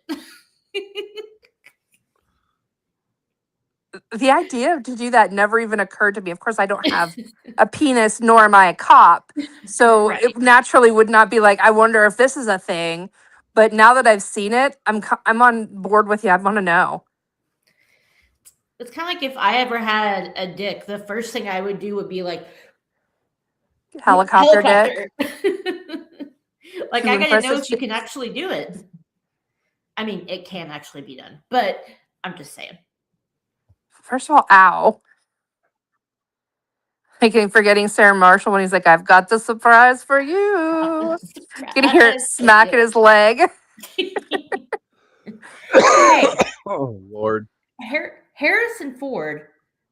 The idea to do that never even occurred to me. Of course, I don't have a penis, nor am I a cop. So Right. it naturally would not be like, I wonder if this is a thing. But now that I've seen it, I'm on board with you. I want to know. It's kind of like if I ever had a dick, the first thing I would do would be like Helicopter dick. Like To I gotta impress know his if you can actually do it. I mean, it can actually be done, but I'm just saying. First of all, ow. I keep forgetting Sarah Marshall when he's like, I've got the surprise for you. You can hear it smack at his leg. Okay, Oh Lord. Harrison Ford,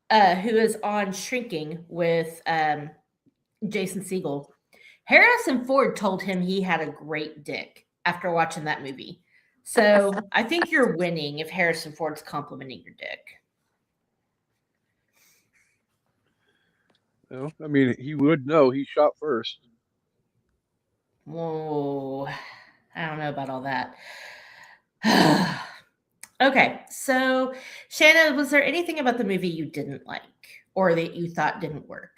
who is on Shrinking with Jason Segel. Harrison Ford told him he had a great dick after watching that movie. So I think you're winning if Harrison Ford's complimenting your dick. No, I mean he would know. He shot first. Whoa, I don't know about all that. Okay, so Shanna, was there anything about the movie you didn't like or that you thought didn't work?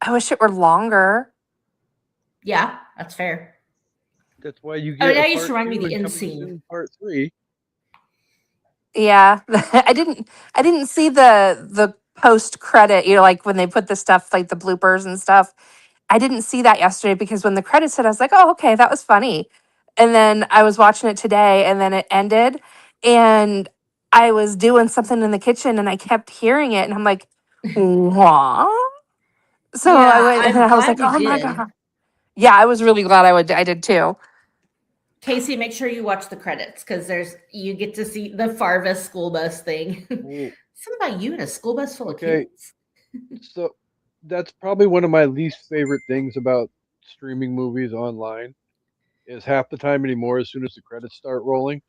I wish it were longer. Yeah, that's fair. That's why you Oh, get now a you should part remind me 2 the and end coming scene. soon part 3. Yeah. I didn't see the post credit, like when they put the stuff like the bloopers and stuff. I didn't see that yesterday because when the credits hit, I was like, oh, okay, that was funny. And then I was watching it today and then it ended and I was doing something in the kitchen and I kept hearing it and I'm like, what? So I Yeah, went and I'm I was like, glad you oh my did. God. Yeah, I was really glad I did too. Casey, make sure you watch the credits because you get to see the Farva school bus thing. Ooh, Something about you in a school bus full of okay, kids. so that's probably one of my least favorite things about streaming movies online is half the time anymore as soon as the credits start rolling,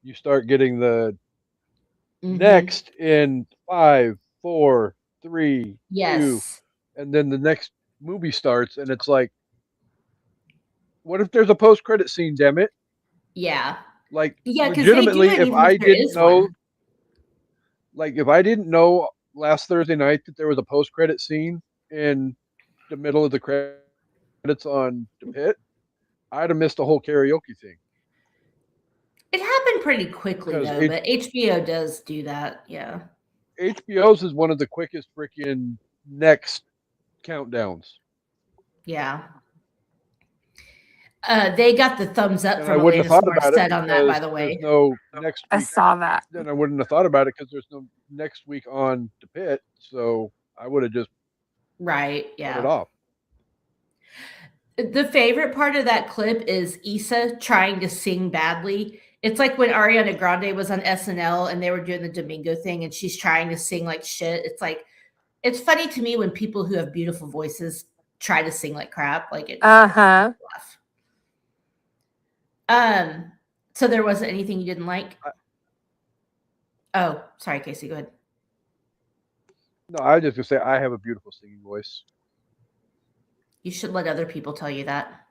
you start getting the Mm-hmm. next in 5, 4, 3, 2, Yes. and then the next movie starts and it's like, what if there's a post credit scene, damn it? Yeah. Like Yeah, because they do legitimately it even if there is one. if I didn't know last Thursday night that there was a post credit scene in the middle of the credits on The Pit, I'd have missed the whole karaoke thing. It happened pretty quickly Because though, but HBO does do that. Yeah. HBO's is one of the quickest freaking next countdowns. Yeah. They got the thumbs up And I from wouldn't have Alanis thought about it Morissette on that, by because the there's way. no next I week. saw that. Then I wouldn't have thought about it because there's no next week on The Pit. So I would have just Right. cut it Yeah. off. The favorite part of that clip is Issa trying to sing badly. It's like when Ariana Grande was on SNL and they were doing the Domingo thing and she's trying to sing like shit. It's like, it's funny to me when people who have beautiful voices try to sing like crap. Like it just makes me Uh-huh. laugh. So there wasn't anything you didn't like? Oh, sorry, Casey, go ahead. No, I was just gonna say I have a beautiful singing voice. You should let other people tell you that.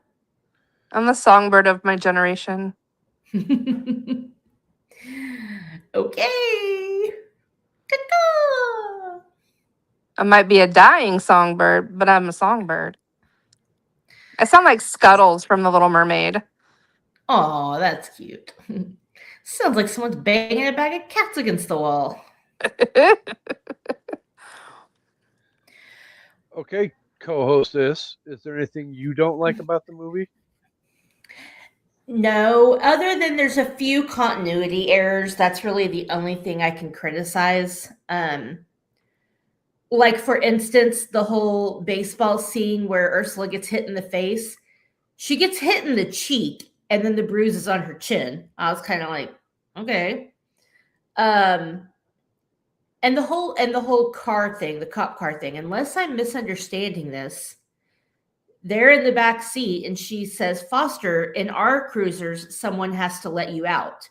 I'm the songbird of my generation. Okay. I might be a dying songbird, but I'm a songbird. I sound like Scuttles from The Little Mermaid. Oh, that's cute. Sounds like someone's banging a bag of cats against the wall. Okay, co-host this. Is there anything you don't like about the movie? No, other than there's a few continuity errors, that's really the only thing I can criticize. Like for instance, the whole baseball scene where Ursula gets hit in the face, she gets hit in the cheek and then the bruise is on her chin. I was kind of like, okay. And the whole car thing, the cop car thing, unless I'm misunderstanding this, they're in the back seat and she says, Foster, in our cruisers, someone has to let you out.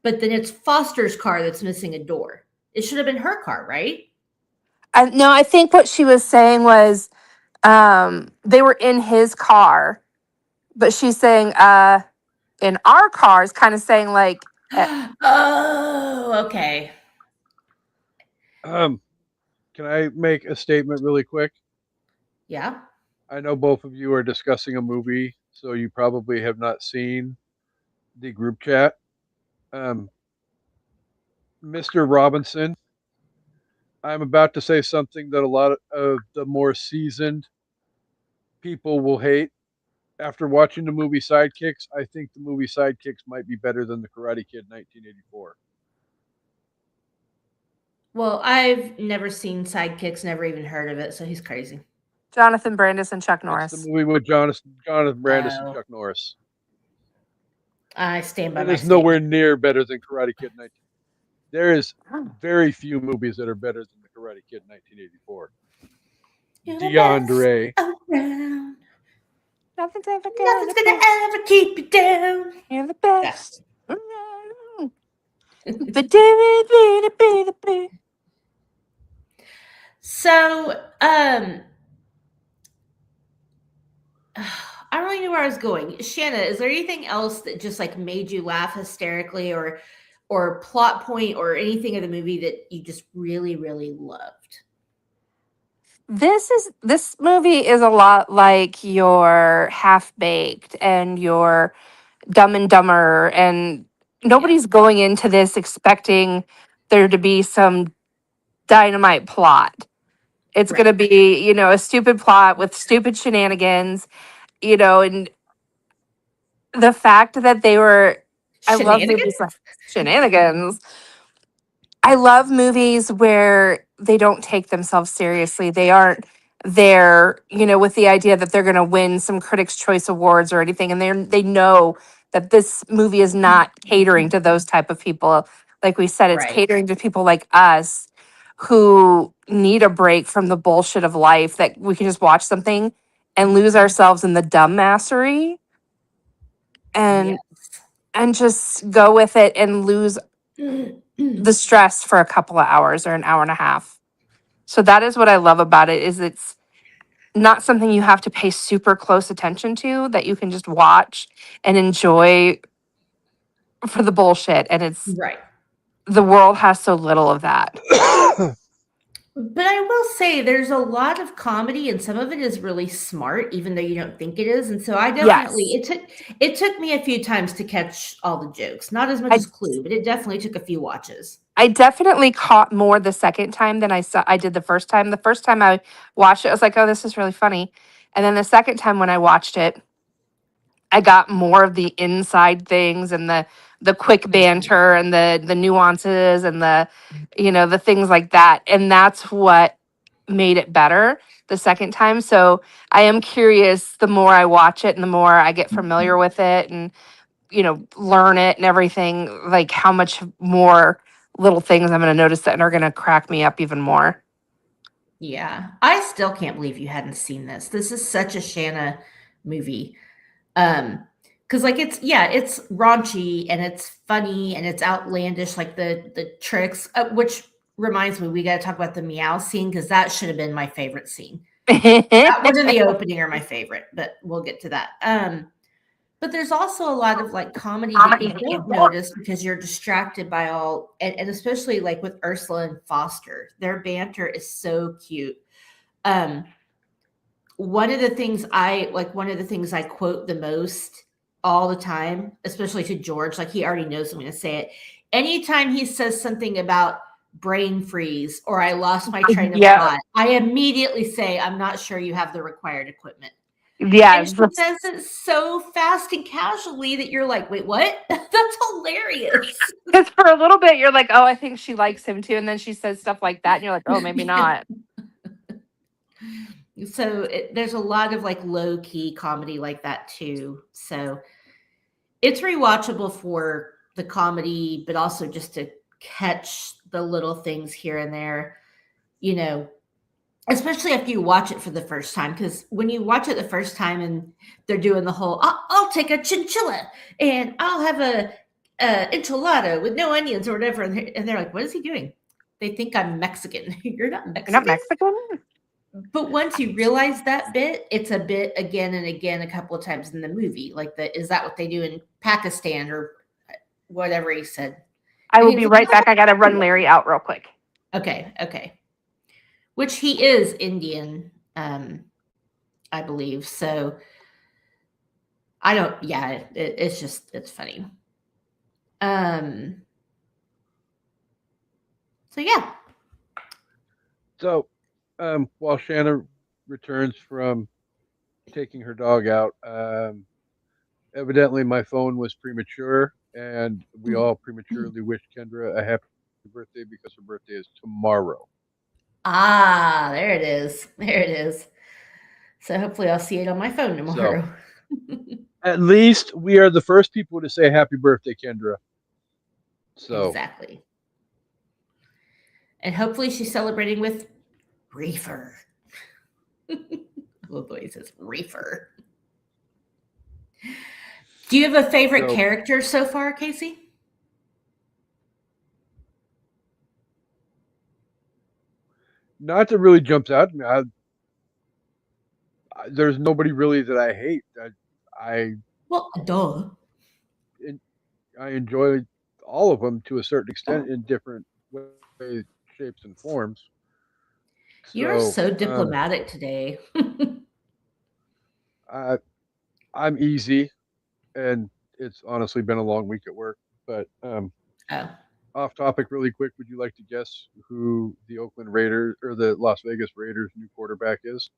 But then it's Foster's car that's missing a door. It should have been her car, right? No, I think what she was saying was they were in his car, but she's saying in our cars, kind of saying like, Oh, okay. Can I make a statement really quick? Yeah. I know both of you are discussing a movie, so you probably have not seen the group chat. Um, Mr. Robinson, I'm about to say something that a lot of the more seasoned people will hate. After watching the movie Sidekicks, I think the movie Sidekicks might be better than the Karate Kid 1984. Well, I've never seen Sidekicks, never even heard of it, so he's crazy. Jonathan Brandis and Chuck It's the Norris. movie with Jonathan Brandis and Oh. Chuck Norris. I stand by It my is nowhere statement. near better than Karate Kid 19. There is very few movies that are better than the Karate Kid 1984. You're the DeAndre. best around. Nothing's ever Nothing's gonna ever keep you down. You're the best. Ba-do-ba-do-ba-do-ba. So, I don't really know where I was going. Shanna, is there anything else that just like made you laugh hysterically or plot point or anything of the movie that you just really, really loved? This movie is a lot like your Half Baked and your Dumb and Dumber, and nobody's going into this expecting there to be some dynamite plot. It's Right. going to be, a stupid plot with stupid shenanigans, and the fact that I love Shenanigans? movies like shenanigans. I love movies where they don't take themselves seriously. They aren't there, with the idea that they're going to win some Critics' Choice Awards or anything, and they know that this movie is not catering to those type of people. Like we said, it's Right. catering to people like us who need a break from the bullshit of life. That we can just watch something and lose ourselves in the dumbassery and Yes. and just go with it and lose the stress for a couple of hours or an hour and a half. So that is what I love about it, is it's not something you have to pay super close attention to, that you can just watch and enjoy for the bullshit. And Right. the world has so little of that. But I will say there's a lot of comedy and some of it is really smart, even though you don't think it is. And so I definitely Yes. it took me a few times to catch all the jokes. Not as much as Clue, but it definitely took a few watches. I definitely caught more the second time than I did the first time. The first time I watched it, I was like, "Oh, this is really funny." And then the second time when I watched it, I got more of the inside things and the quick banter and the nuances and the things like that. And that's what made it better the second time. So I am curious, the more I watch it and the more I get familiar with it and learn it and everything, like how much more little things I'm going to notice that are going to crack me up even more. Yeah. I still can't believe you hadn't seen this. This is such a Shanna movie. Because like it's raunchy and it's funny and it's outlandish, like the tricks, which reminds me, we got to talk about the meow scene because that should have been my favorite scene. That one in the opening are my favorite, but we'll get to that. But there's also a lot of like comedy that you don't notice because you're distracted by all, and especially like with Ursula and Foster, their banter is so cute. One of the things I quote the most all the time, especially to George, like he already knows I'm going to say it. Anytime he says something about brain freeze or I lost my train of thought, I immediately say, I'm not sure you have the required equipment. Yeah. And she says it so fast and casually that you're like, wait, what? That's hilarious. Because for a little bit, you're like, oh, I think she likes him too. And then she says stuff like that. And you're like, oh, maybe not. So there's a lot of like low key comedy like that too. So it's rewatchable for the comedy, but also just to catch the little things here and there, especially after you watch it for the first time. Because when you watch it the first time and they're doing the whole, I'll take a chinchilla and I'll have a enchilada with no onions or whatever. And they're like, what is he doing? They think I'm Mexican. You're not Mexican. You're not Mexican? But once you realize that bit, it's a bit again and again a couple of times in the movie. Like is that what they do in Pakistan or whatever he said? I will be right back. I got to run Larry out real quick. Okay. Which he is Indian, I believe. So it's funny. So yeah. So, while Shanna returns from taking her dog out, evidently my phone was premature, and we all prematurely wished Kendra a happy birthday because her birthday is tomorrow. Ah, there it is. There it is. So hopefully I'll see it on my phone tomorrow. At least we are the first people to say happy birthday, Kendra. So Exactly. And hopefully she's celebrating with Reefer. I love the way he says Reefer. Do you have a favorite character so far, Casey? not that really jumps out. There's nobody really that I hate. Well, duh. I enjoy all of them to a certain extent in different ways, shapes, and forms. You're so diplomatic today. I'm easy, and it's honestly been a long week at work. But off topic, really quick, would you like to guess who the Oakland Raiders or the Las Vegas Raiders' new quarterback is?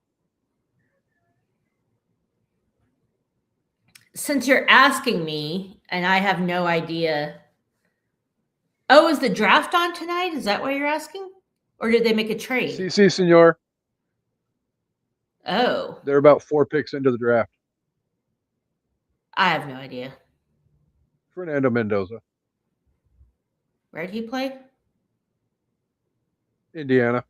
Since you're asking me, and I have no idea. Oh, is the draft on tonight? Is that why you're asking? Or did they make a trade? Si, senor. Oh. They're about 4 picks into the draft. I have no idea. Fernando Mendoza. Where did he play? Indiana.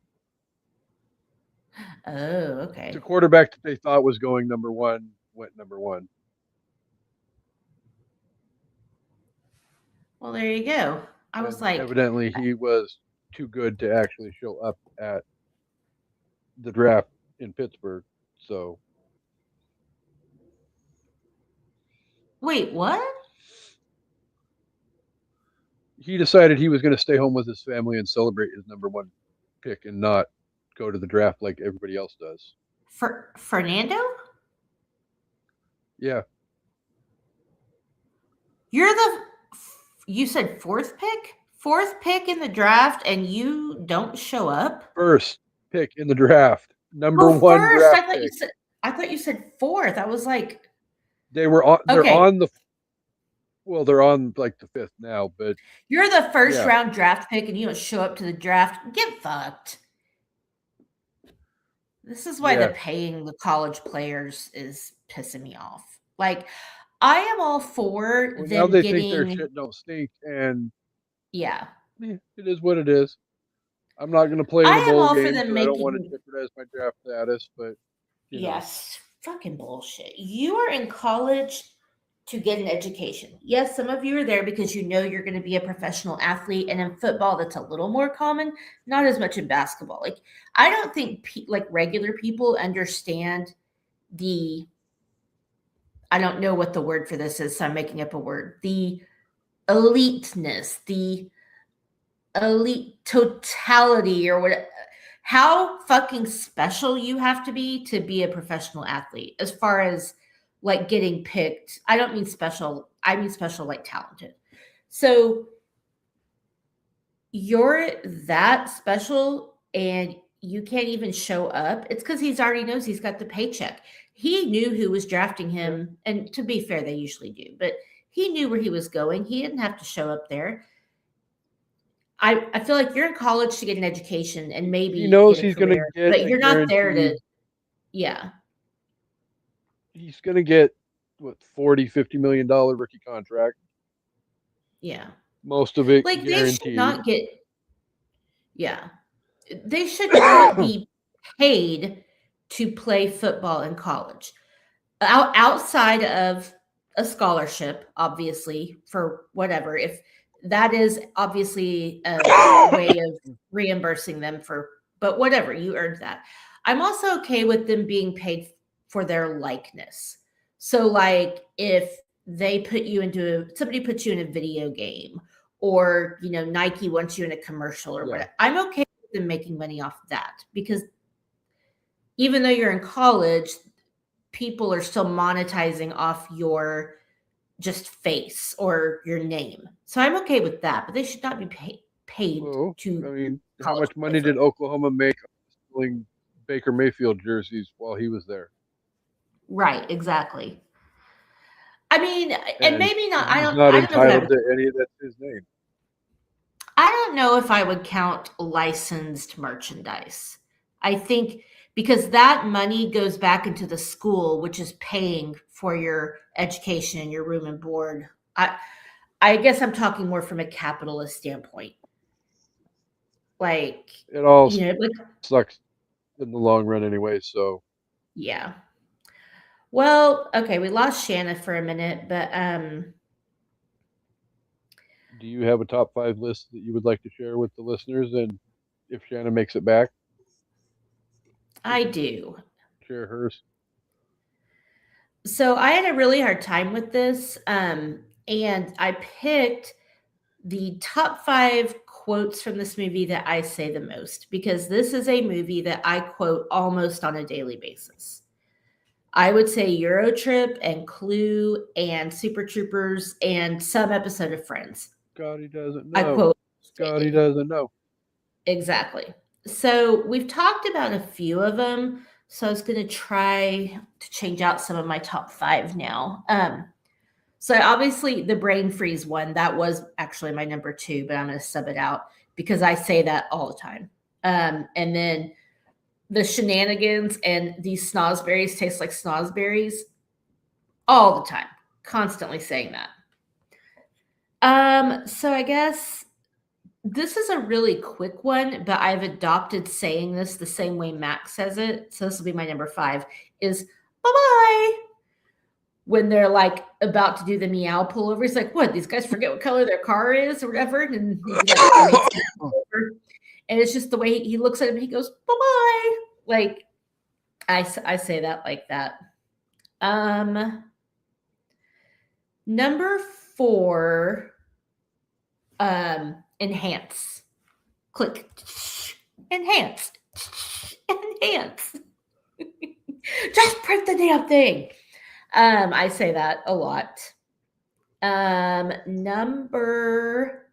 Oh, okay. The quarterback that they thought was going number 1 went number 1. Well, there you go. I was like, evidently he was too good to actually show up at the draft in Pittsburgh. So, wait, what? He decided he was going to stay home with his family and celebrate his number 1 pick and not go to the draft like everybody else does. Fernando? Yeah. You said 4th pick? 4th pick in the draft, and you don't show up? First pick in the draft. Number 1 first, draft pick. I thought you said 4th. I was like, they're on the like the 5th now, but you're the first round draft pick and you don't show up to the draft. Get fucked. This is why the paying the college players is pissing me off. Like, I am all for them now they getting. think their shit don't stink, and yeah, it is what it is. I'm not going to play in the bowl game. I don't want to jeopardize my draft status, but yes, fucking bullshit. You are in college to get an education. Yes, some of you are there because you know you're going to be a professional athlete, and in football, that's a little more common. Not as much in basketball. Like, I don't think like regular people understand the. I don't know what the word for this is, so I'm making up a word. The eliteness, the elite totality, or what? How fucking special you have to be a professional athlete. As far as like getting picked, I don't mean special. I mean special, like talented. So you're that special, and you can't even show up. It's because he's already knows he's got the paycheck. He knew who was drafting him, and to be fair, they usually do, but he knew where he was going. He didn't have to show up there. I feel like you're in college to get an education and maybe he knows he's going to get, but you're not there to, He's going to get what, $40-50 million rookie contract. Yeah, most of it like guaranteed. They should not get. Yeah, they should not be paid to play football in college. Outside of a scholarship, obviously, for whatever. If that is obviously a way of reimbursing them but whatever, you earned that. I'm also okay with them being paid for their likeness. So like if somebody puts you in a video game, or, Nike wants you in a commercial or whatever, I'm okay with them making money off of that, because even though you're in college, people are still monetizing off your just face or your name. So I'm okay with that, but they should not be paid Well, I to mean, how college much money boys. did Oklahoma make selling Baker Mayfield jerseys while he was there? Right, exactly. I mean, and And maybe not. he's not I don't know that I entitled would. to any of that's his name. I don't know if I would count licensed merchandise. I think because that money goes back into the school, which is paying for your education and your room and board. I guess I'm talking more from a capitalist standpoint. Like, It all like, sucks in the long run anyway. So, yeah. Well, okay, we lost Shanna for a minute, but do you have a top 5 list that you would like to share with the listeners? And if Shannon makes it back, I do. share hers. So I had a really hard time with this, and I picked the top 5 quotes from this movie that I say the most because this is a movie that I quote almost on a daily basis. I would say Eurotrip and Clue and Super Troopers and some episode of Friends. Scotty doesn't I know. quote Scotty doesn't know. exactly. So we've talked about a few of them. So I was going to try to change out some of my top 5 now. So obviously the brain freeze one, that was actually my number 2, but I'm going to sub it out because I say that all the time. And then the shenanigans and these snozberries taste like snozberries all the time, constantly saying that. So I guess this is a really quick one, but I've adopted saying this the same way Max says it. So this will be my number 5 is bye-bye. When they're like about to do the meow pullover, he's like, "What? These guys forget what color their car is or whatever." And and it's just the way he looks at him. He goes, "Bye-bye." Like I say that like that. Number 4, enhance. Click. Enhance. Enhance. Just print the damn thing. I say that a lot. Number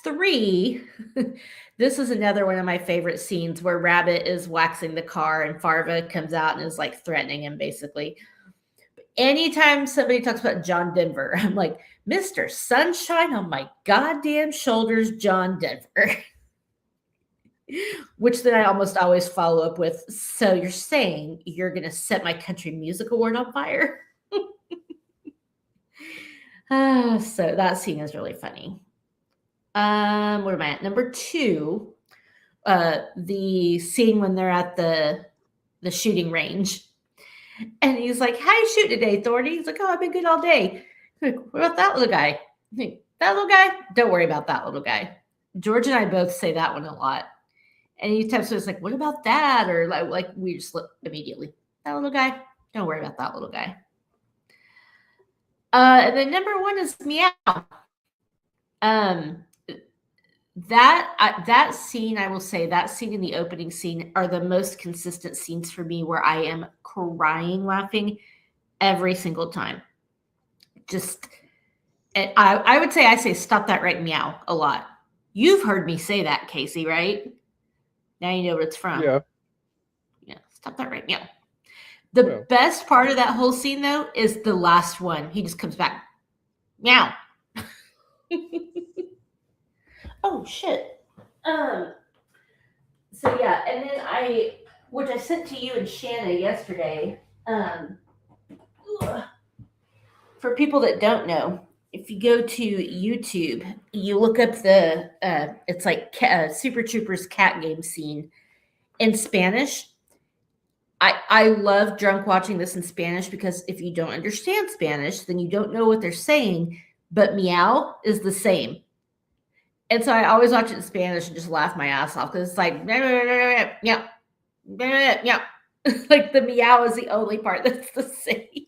3. This is another one of my favorite scenes where Rabbit is waxing the car and Farva comes out and is like threatening him basically. Anytime somebody talks about John Denver, I'm like, Mr. Sunshine on my goddamn shoulders, John Denver. Which then I almost always follow up with, so you're saying you're going to set my country music award on fire? So that scene is really funny. What am I at? Number 2, the scene when they're at the shooting range. And he's like, "How you shoot today, Thorny?" He's like, "Oh, I've been good all day." Like, what about that little guy? Like, that little guy? Don't worry about that little guy. George and I both say that one a lot. And anytime someone's like, "What about that?" Or like we just look immediately. That little guy? Don't worry about that little guy. And then number 1 is meow. That scene, I will say, that scene and the opening scene are the most consistent scenes for me where I am crying laughing every single time. Just, I would say I say stop that right meow a lot. You've heard me say that, Casey, right? Now you know what it's from. Yeah. Yeah, stop that right meow. The best part of that whole scene, though, is the last one. He just comes back, meow. Oh shit. So yeah, and then which I sent to you and Shanna yesterday. For people that don't know, if you go to YouTube, you look up the it's like Super Troopers cat game scene in Spanish. I love drunk watching this in Spanish because if you don't understand Spanish, then you don't know what they're saying. But meow is the same. And so I always watch it in Spanish and just laugh my ass off because it's like meow, meow. Like the meow is the only part that's the same.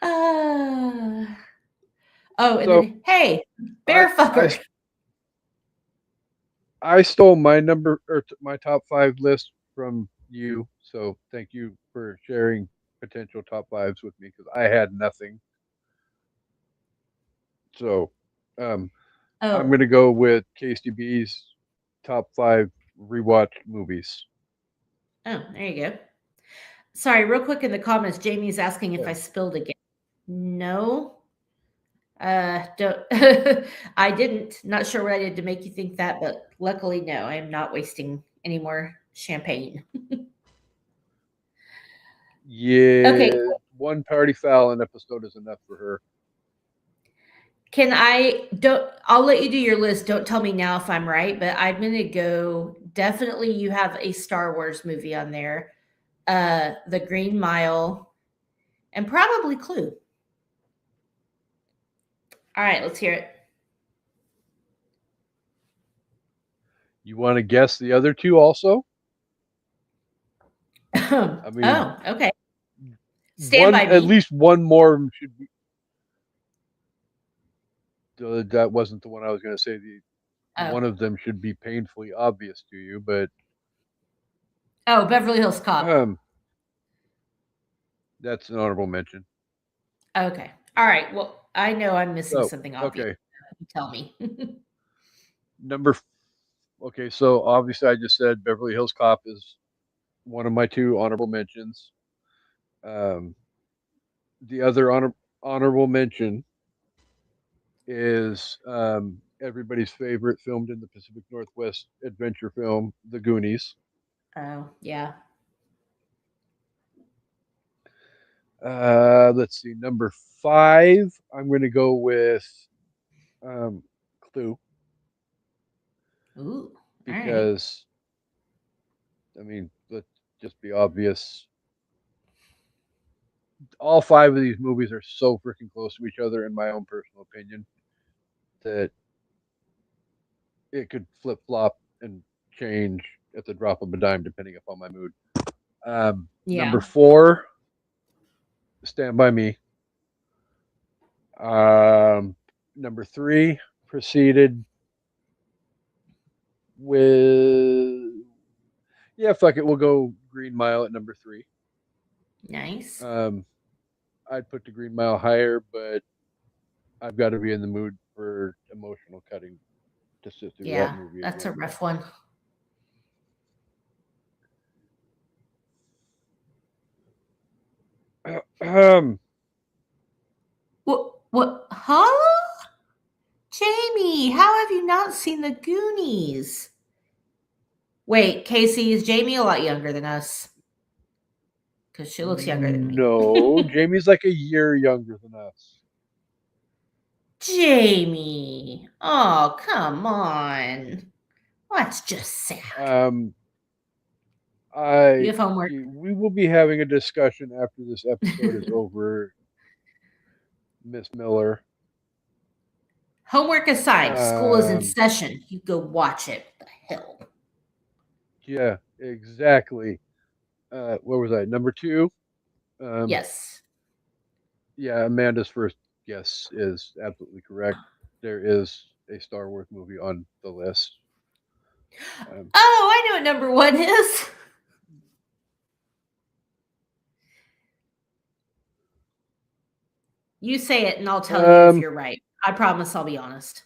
Oh, and So, then hey, bear fucker. I stole my my top 5 list from you. So thank you for sharing potential top 5s with me because I had nothing. So I'm Oh, going to go with KCB's top 5 rewatch movies. oh, there you go. Sorry, real quick in the comments, Jamie's asking if Yeah. I spilled again. No. Don't I didn't. Not sure what I did to make you think that, but luckily no, I am not wasting any more champagne. Yeah, Okay, one party foul an episode is enough for her. can I don't I'll let you do your list. Don't tell me now if I'm right, but I'm gonna go definitely you have a Star Wars movie on there. The Green Mile, and probably Clue. All right, let's hear it. You want to guess the other two also? I mean, oh, okay. Stand by at me. least one more of them should be. That wasn't the one I was going to say. One Oh, of them should be painfully obvious to you, but oh, Beverly Hills Cop. that's an honorable mention. Okay. All right. Well, I know I'm missing So, something obvious. okay, You tell me. number. Okay, so obviously I just said Beverly Hills Cop is one of my 2 honorable mentions. The other honorable mention is everybody's favorite filmed in the Pacific Northwest adventure film, The Goonies. Oh, yeah. Let's see, number 5. I'm going to go with Clue Ooh. All right. because, I mean, let's just be obvious. All 5 of these movies are so freaking close to each other, in my own personal opinion, that it could flip flop and change at the drop of a dime, depending upon my mood. Yeah. Number 4, Stand By Me. Number 3 proceeded with, yeah, fuck it, we'll go Green Mile at number 3. Nice. I'd put the Green Mile higher, but I've got to be in the mood for emotional cutting to sit through that Yeah. movie That's a again. rough one. What? Huh? Jamie, how have you not seen the Goonies? Wait, Casey, is Jamie a lot younger than us? Because she looks younger than me. No, Jamie's like a year younger than us. Jamie. Oh, come on. That's just sad. You have homework. We will be having a discussion after this episode is over, Miss Miller. Homework assigned. School is in Um, session. You go watch it. What the hell? yeah, exactly. What was I? Number 2. Yes. Yeah, Amanda's first guess is absolutely correct. There is a Star Wars movie on the list. Oh, I know what number 1 is. You say it and I'll tell you if you're right. I promise I'll be honest.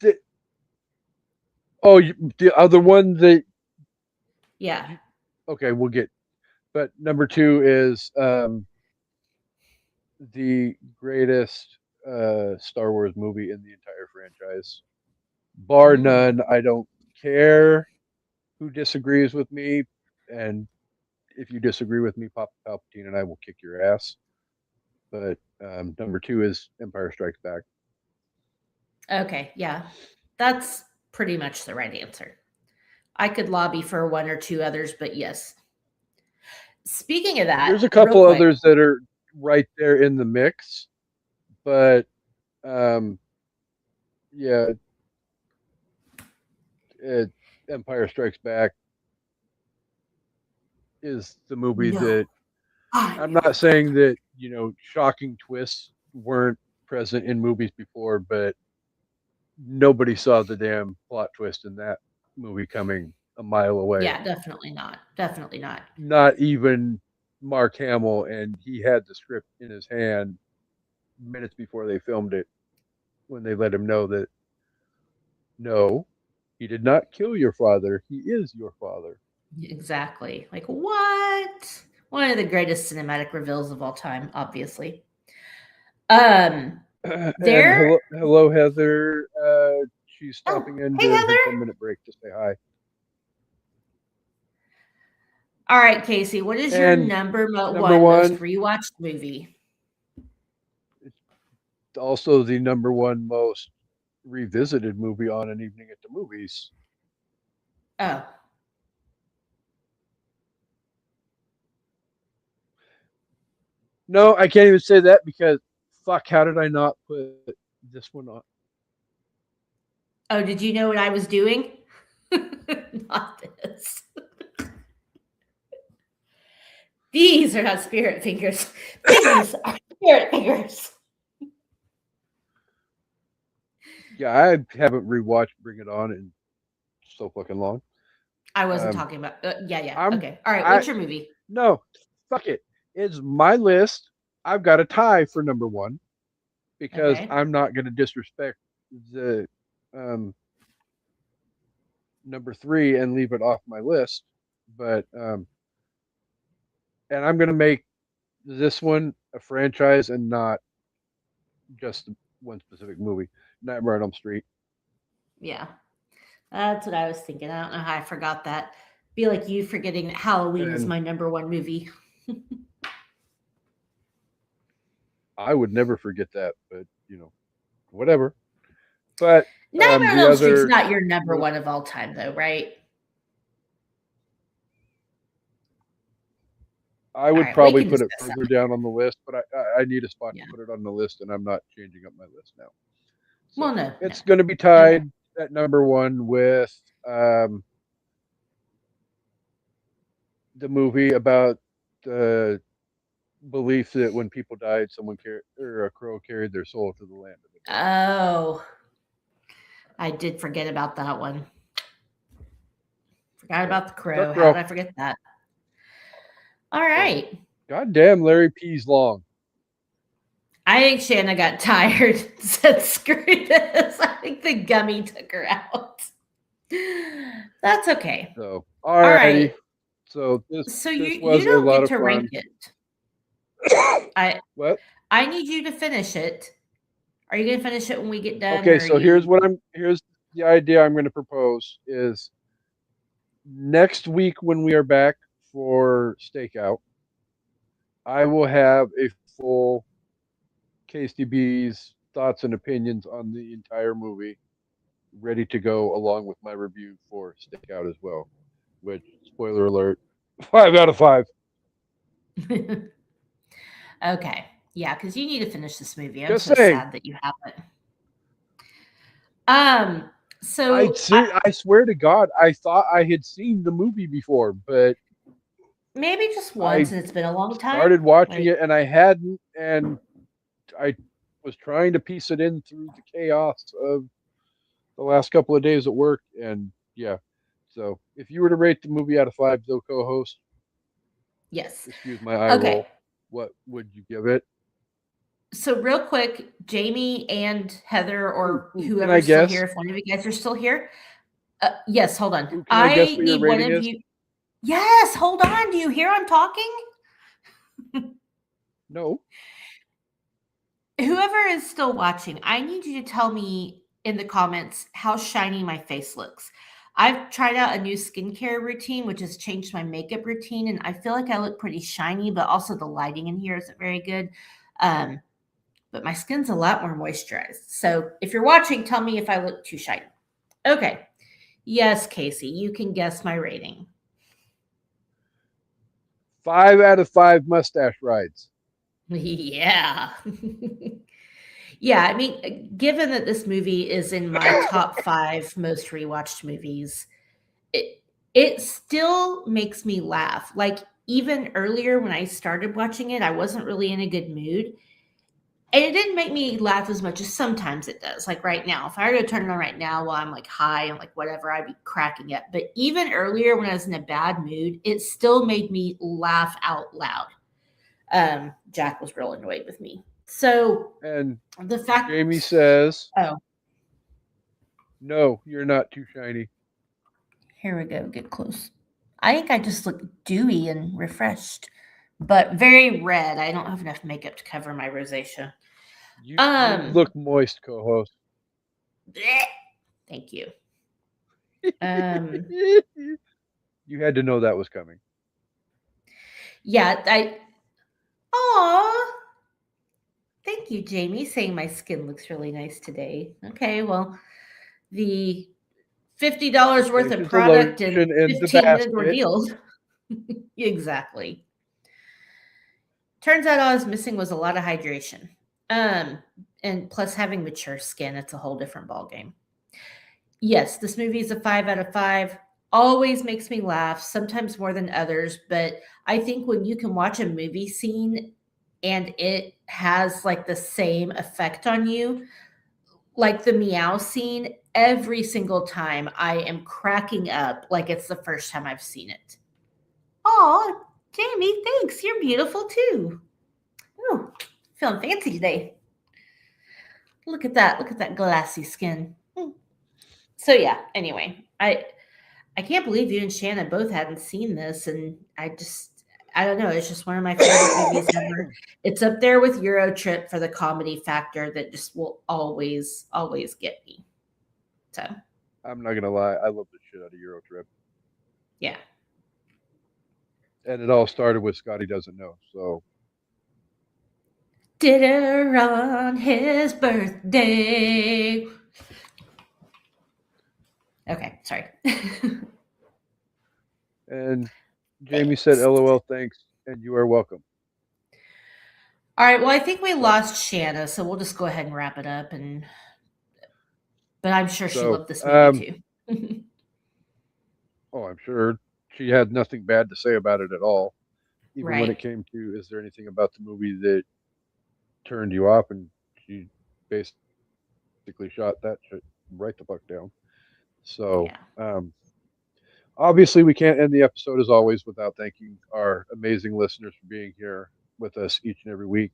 The other one that. Yeah. Okay, we'll get. But number 2 is the greatest Star Wars movie in the entire franchise, bar none. I don't care who disagrees with me, and if you disagree with me, Papa Palpatine and I will kick your ass. But number 2 is Empire Strikes Back. Okay, yeah. That's pretty much the right answer. I could lobby for 1 or 2 others, but yes. Speaking of that, there's a couple others that are right there in the mix, but yeah, Empire Strikes Back is the movie that I'm not saying that, shocking twists weren't present in movies before, but nobody saw the damn plot twist in that movie coming a mile away. Yeah, definitely not. Definitely not. Not even Mark Hamill, and he had the script in his hand minutes before they filmed it, when they let him know that no, he did not kill your father. He is your father. Exactly. Like, what? One of the greatest cinematic reveals of all time, obviously. And There. hello, Heather. She's stopping in Hey, during her Heather. 10-minute break to say hi. All right, Casey, what is your And number number one most one, rewatched movie? also the number one most revisited movie on An Evening at the Movies. Oh, No, I can't even say that because fuck, how did I not put this one on? oh, did you know what I was doing? Not this. These are not spirit fingers. These are spirit fingers. Yeah, I haven't rewatched Bring It On in so fucking long. I wasn't talking about. Yeah. I'm Okay. All right. I What's your movie? no, fuck it. It's my list. I've got a tie for number one because Okay. I'm not going to disrespect the number three and leave it off my list. But and I'm going to make this one a franchise and not just one specific movie. Nightmare on Elm Street. Yeah. That's what I was thinking. I don't know how I forgot that. Be like you forgetting that Halloween is And my number one movie. I would never forget that, but whatever. But Nightmare on the Elm Street's other, not your number one of all time, though, right? I would Alright, we probably can put it discuss that. further down on the list, but I need a spot Yeah. to put it on the list, and I'm not changing up my list now. So Well, no. it's going to be tied at number one with the movie about the belief that when people died, or a crow carried their soul to the land of the dead. Oh, I did forget about that one. Forgot about the crow. Dark How Crow. did I forget that? All right. Goddamn, Larry P's long. I think Shanna got tired and said, screw this. I think the gummy took her out. That's okay. So, All alrighty. right. So this So this you was a don't lot get of to fun. rank it. What? I need you to finish it. Are you going to finish it when we get done? Okay, so here's the idea I'm going to propose is next week when we are back for stakeout, I will have a full KCB's thoughts and opinions on the entire movie ready to go along with my review for stakeout as well, which, spoiler alert, 5 out of 5. Okay. Yeah, because you need to finish this movie. I'm Just so saying. sad that you haven't. So I swear to God, I thought I had seen the movie before, but maybe just once, and it's been a long time. Started watching it and I hadn't, and I was trying to piece it in through the chaos of the last couple of days at work, and yeah. So if you were to rate the movie out of 5, though, co-host, Yes. excuse my eye roll, what would you give it? So real quick, Jamie and Heather, or Can I whoever's still guess? here, if one of you guys are still here. Yes, hold on. Can I guess what your need one rating of is? you. Yes, hold on. Do you hear I'm talking? No. Whoever is still watching, I need you to tell me in the comments how shiny my face looks. I've tried out a new skincare routine, which has changed my makeup routine, and I feel like I look pretty shiny, but also the lighting in here isn't very good. But my skin's a lot more moisturized. So if you're watching, tell me if I look too shiny. Okay. Yes, Casey, you can guess my rating. 5 out of 5 mustache rides. Yeah. Yeah, I mean, given that this movie is in my top 5 most rewatched movies, it still makes me laugh. Like, even earlier when I started watching it, I wasn't really in a good mood. And it didn't make me laugh as much as sometimes it does. Like right now, if I were to turn it on right now while I'm like high and like whatever, I'd be cracking up. But even earlier when I was in a bad mood, it still made me laugh out loud. Jack was real annoyed with me. So And the fact. Jamie says, Oh, "No, you're not too shiny." here we go. Get close. I think I just look dewy and refreshed, but very red. I don't have enough makeup to cover my rosacea. You Um, look moist, co-host. bleh. Thank you. You had to know that was coming. Yeah, Aw. Thank you, Jamie, saying my skin looks really nice today. Okay, well, the $50 worth of Places the product and lotion in the 15-minute basket. ordeal. Exactly. Turns out all I was missing was a lot of hydration. And plus having mature skin, it's a whole different ballgame. Yes, this movie is a 5 out of 5. Always makes me laugh, sometimes more than others, but I think when you can watch a movie scene and it has like the same effect on you, like the meow scene, every single time I am cracking up like it's the first time I've seen it. Oh, Jamie, thanks. You're beautiful too. Oh, feeling fancy today. Look at that. Look at that glassy skin. So yeah, anyway, I can't believe you and Shannon both hadn't seen this, and I don't know, it's just one of my favorite movies ever. It's up there with Euro Trip for the comedy factor that just will always, always get me. So I'm not gonna lie, I love the shit out of Euro Trip. yeah. And it all started with Scotty Doesn't Know. So Dinner on his birthday. Okay, sorry. and Jamie said LOL thanks and you are welcome. All right, well, I think we lost Shanna, so we'll just go ahead and wrap it up. But I'm sure she loved this movie too. Oh, I'm sure she had nothing bad to say about it at all. Even when it Right. came to, is there anything about the movie that turned you off? And she basically shot that shit right the fuck down. So, Yeah. obviously, we can't end the episode as always without thanking our amazing listeners for being here with us each and every week.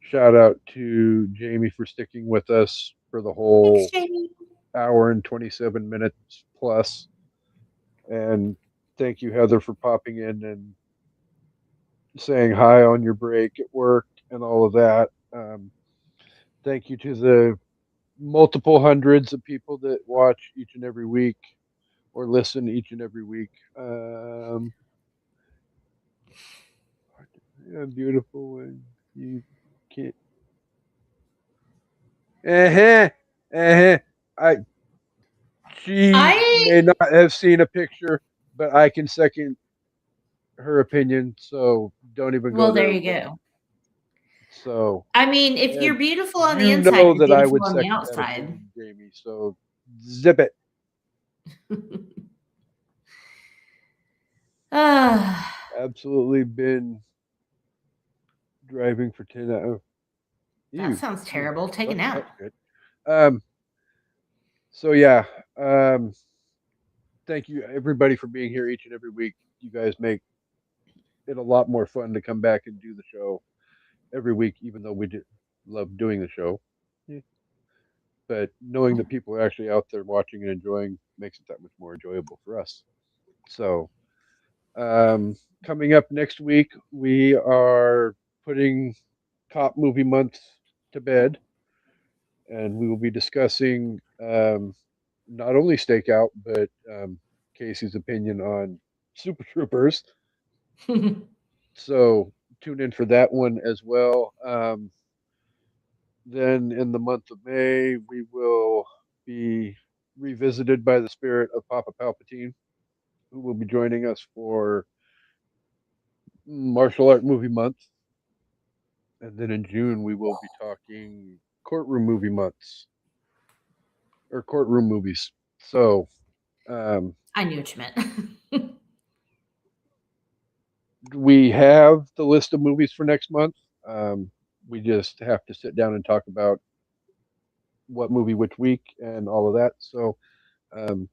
Shout out to Jamie for sticking with us for the Thanks, whole Jamie. hour and 27 minutes plus. And thank you, Heather, for popping in and saying hi on your break at work and all of that. Thank you to the multiple hundreds of people that watch each and every week or listen each and every week. Yeah, beautiful when you can't. Uh-huh, uh-huh. I She may I not have seen a picture, but I can second her opinion. So don't even go well, there there you with me. go. So, I mean, if you're and beautiful on the you inside, know you're that I beautiful would on the second that outside. opinion, Jamie. So zip it. Ah, Absolutely been driving for 10 hours. that Ew, sounds ew, terrible. Take a fuck that nap. shit. Um, so yeah, thank you everybody for being here each and every week. You guys make it a lot more fun to come back and do the show every week, even though we do love doing the show. Yeah. But knowing that people are actually out there watching and enjoying makes it that much more enjoyable for us. So, coming up next week, we are putting Cop Movie Month to bed, and we will be discussing not only Stakeout, but Casey's opinion on Super Troopers. So, tune in for that one as well. Then in the month of May, we will be revisited by the spirit of Papa Palpatine, who will be joining us for Martial Art Movie Month. And then in June, we will be talking courtroom movie months or courtroom movies. So, um, I knew what you meant. we have the list of movies for next month. We just have to sit down and talk about what movie which week and all of that. So, um,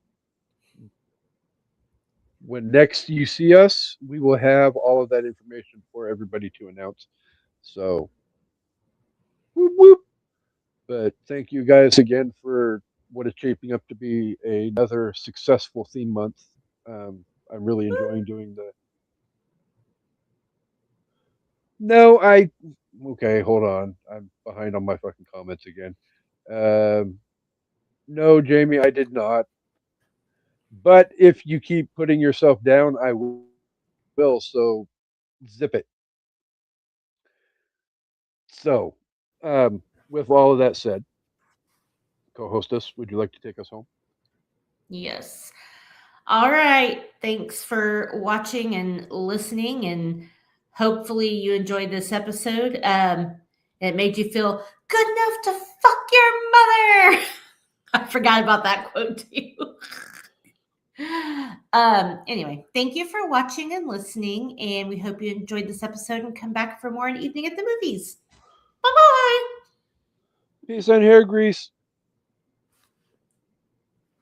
when next you see us, we will have all of that information for everybody to announce. So Whoop, whoop. But thank you guys again for what is shaping up to be another successful theme month. I'm really enjoying doing the. No, okay, hold on. I'm behind on my fucking comments again. Um, no, Jamie, I did not. But if you keep putting yourself down, I will. So zip it. So, with all of that said, co-hostess, would you like to take us home? Yes. All right. Thanks for watching and listening, and hopefully you enjoyed this episode. It made you feel good enough to fuck your mother. I forgot about that quote too. Anyway, thank you for watching and listening, and we hope you enjoyed this episode and come back for more an evening at the movies. Bye-bye. Peace and hair grease.